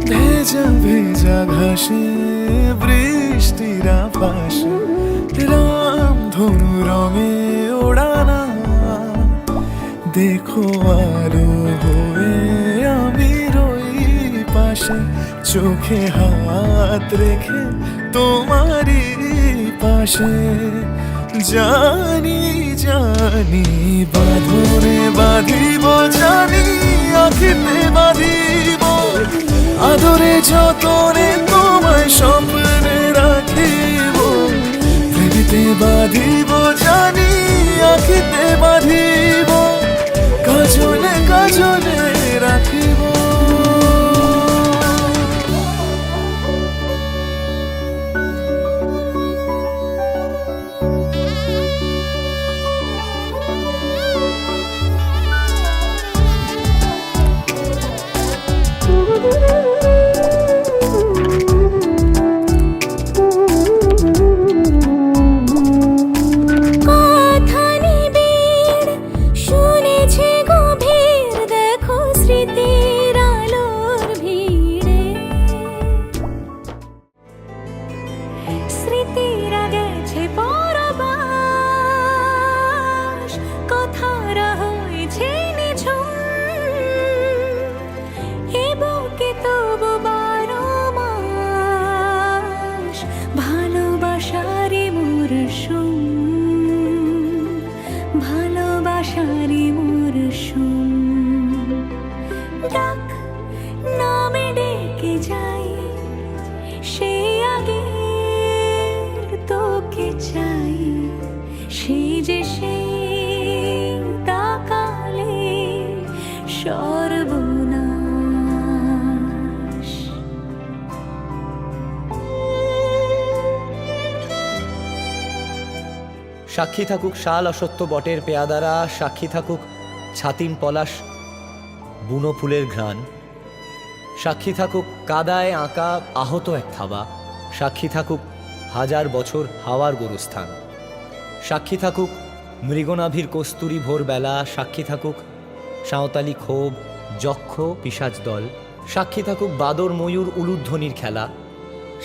ভেজা ভেজা ঘাসে বৃষ্টির আভাসে, রামধনু রঙে ওড়ানা। দেখো আলো হয়ে আমি রই পাশে, চোখে হাত রেখে তোমারই পাশে। জানি জানি বাঁধনে বাঁধিব, জানি আখিতে বাঁধিব, আদরে যতনে তোমায় স্বপ্নে রাখিব। প্রেমেতে বাঁধিব, জানি আখিতে বাঁধিব, কাজলে কাজলে রাখিব। কথা নিবিড় শুনে সাক্ষী থাকুক শাল অসত্য বটের পেয়াদারা, সাক্ষী থাকুক ছাতিম পলাশ বুনো ফুলের ঘ্রাণ, সাক্ষী থাকুক কাদায় আঁকা আহত এক থাবা, সাক্ষী থাকুক হাজার বছর হাওয়ার গোরস্থান, সাক্ষী থাকুক মৃগনাভির কস্তুরী ভোরবেলা, সাক্ষী থাকুক সাঁওতালি ক্ষোভ যক্ষ পিশাচ দল, সাক্ষী থাকুক বাদর ময়ূর উলুধ্বনির খেলা,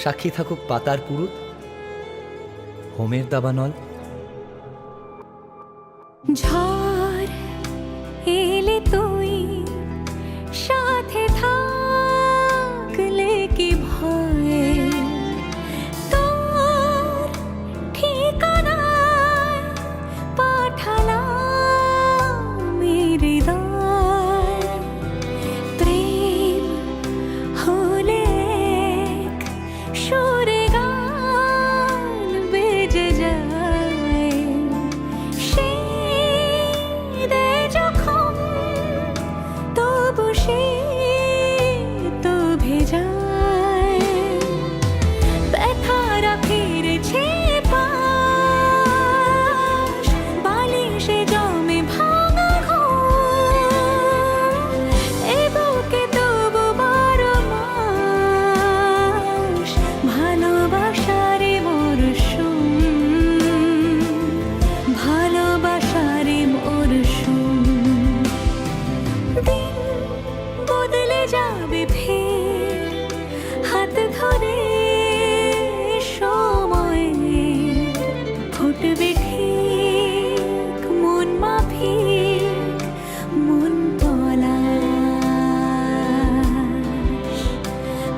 সাক্ষী থাকুক পাতার পুরুত হোমের দাবানল। ঝড় এলে তুই সাথে থাকলে কি ভয়ে, তোর ঠিকানায় পাঠালাম হৃদয়, প্রেম হলে এক সুরে গান বেজে যায়, শীতে যখন তবু শীত ভেজায়, ব্যথারা ফিরেছে পাশ, বালিশে জমে ভাঙা ঘুম, এ বুকে তবু বারো মাস ভালোবাসারে মরশুম, ভালোবাসারে মরশুম। দিন বদলে যাবে ফের হাত ধরে সময়, ফুটবে ঠিক মন মাফিক মন পলাশ,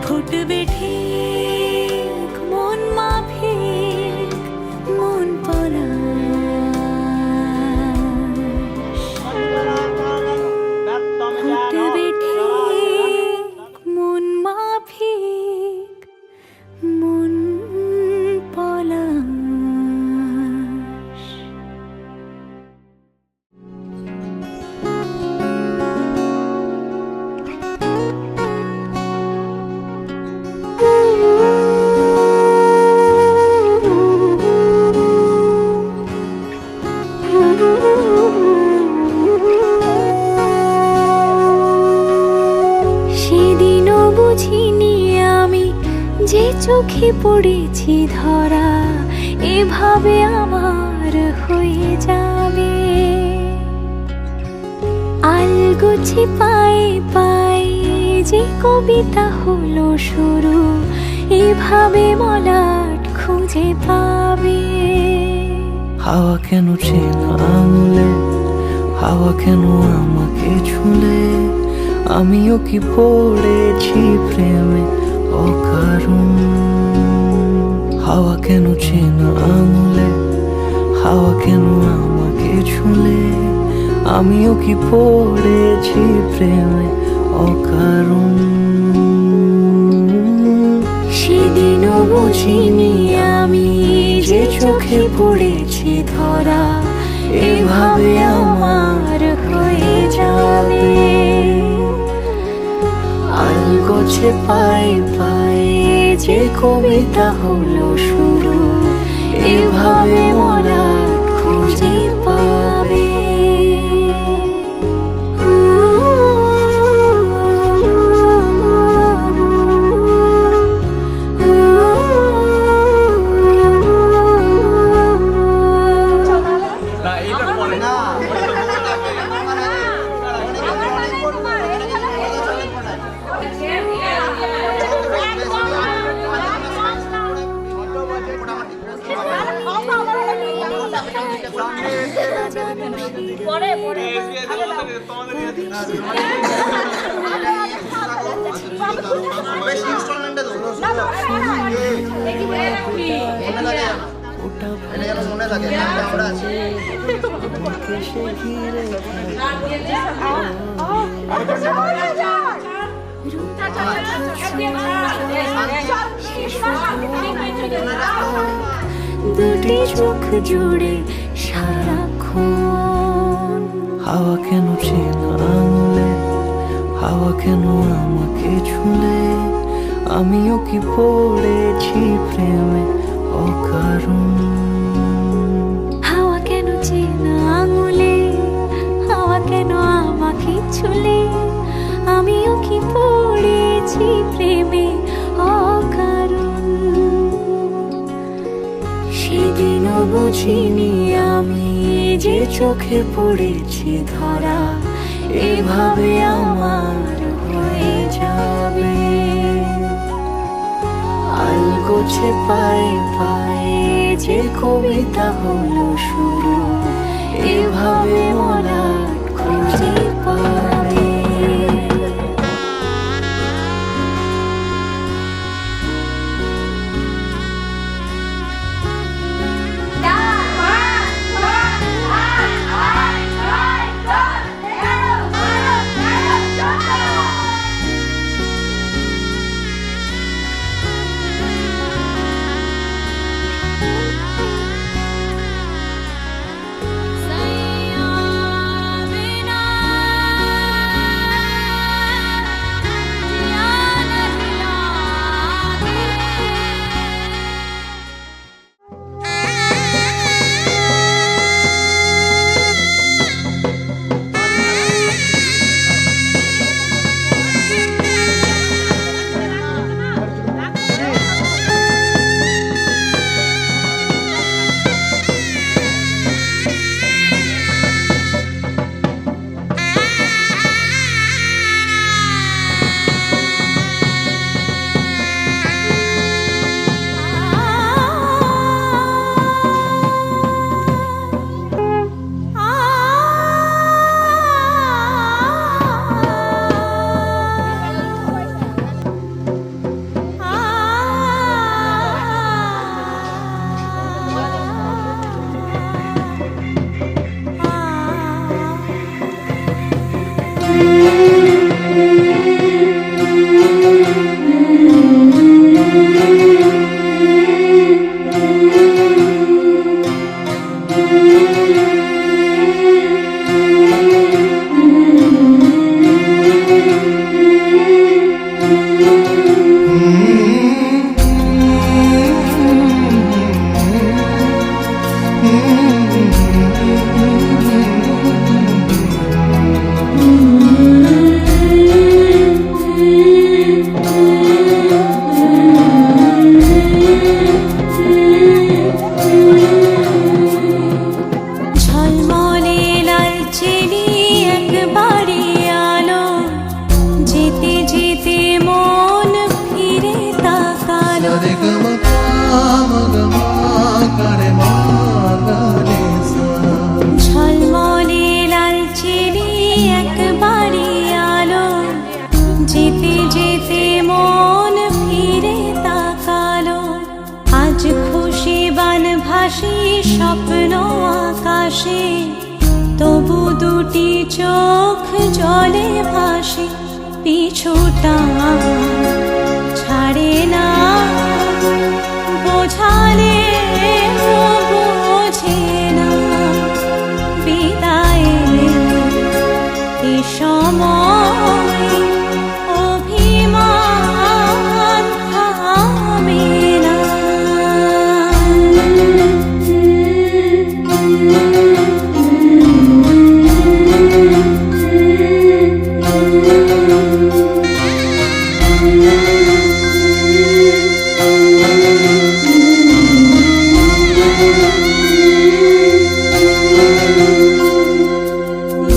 ফুটবে ঠিক মন মাফিক মন পলাশ, ফুটবে ঠিক মন মাফিক মন পলাশ। সেদিনও বুঝিনি আমি যে চোখে পড়েছি ধরা, এভাবে আমার হয়ে যাবে। আলগোছে পায়ে পায়ে যে কবিতা হলো শুরু, এভাবে মলাট খুঁজে পাবে। হাওয়া কেন চেনা আঙুলে, হাওয়া কেন আমাকে ছুলে, আমিও কি পড়েছি প্রেমে অকারণ। হাওয়া কেন চেনা আঙুলে, হাওয়া কেন আমাকে ছুলে, আমিও কি পড়েছি প্রেমে অকারণ। সেদিনও বুঝিনি আমি যে চোখে পড়েছি ধরা, এভাবে আমার হয়ে যাবে। আলগোছে পায়ে পায়ে যে কবিতা হলো শুরু, এভাবে মলাট খুঁজে পাবে। দুটি চোখ জুড়ে সারাক্ষণ। হাওয়া কেন চেনা আঙুলে, হাওয়া কেন আমাকে ছুলে, আমিও কি পড়েছি প্রেমে অকারণ। হাওয়া পাখি ছুলে আমিও কি পড়েছি প্রেমে অকারণ। সেদিনও বুঝিনি আমি যে চোখে পড়েছি ধরা এভাবে আমার হয়ে যাবে। আলগোছে পায়ে পায়ে যে কবিতা হলো শুরু এভাবে মলাট খুঁজে পাবে। ঝলমলে লালচেরি একবারে আলো যেতে যেতে মন ফিরে তাকালো। আজ খুশি বান ভাসি স্বপ্ন আকাশে তবু দুটি চোখ জলে ভাসে পিছুটা ছাড়ে না বোঝালে বোঝে না বিদায়ের এ সময় অভিমান থামে না।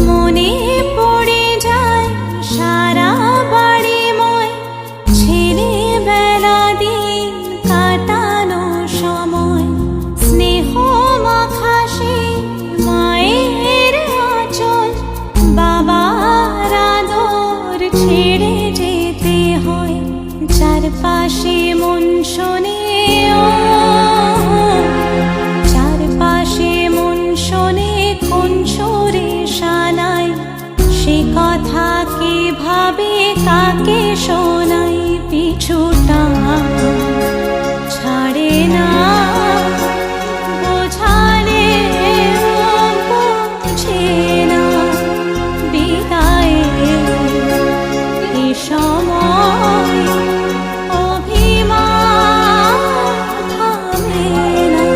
মনে পড়ে যায় সারা বাড়িময় ছেলেবেলা দিন কাটানো সময়। স্নেহ মাখাসে মায়ের আঁচল বাবার আদর ছেড়ে যেতে হয়। চারপাশে মন শোনে চারপাশে মন শোনে কোন সুরে শানায় সে কথা কে ভাবে কাকে শোনাই পিছুটা ছাড়ে না বোঝালে বোঝে না বিদায়ের এ সময় অভিমান থামে না।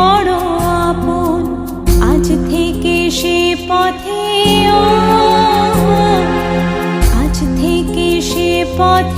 বড় আপন, আজ থেকে সে পথে আজ থেকে সে পথে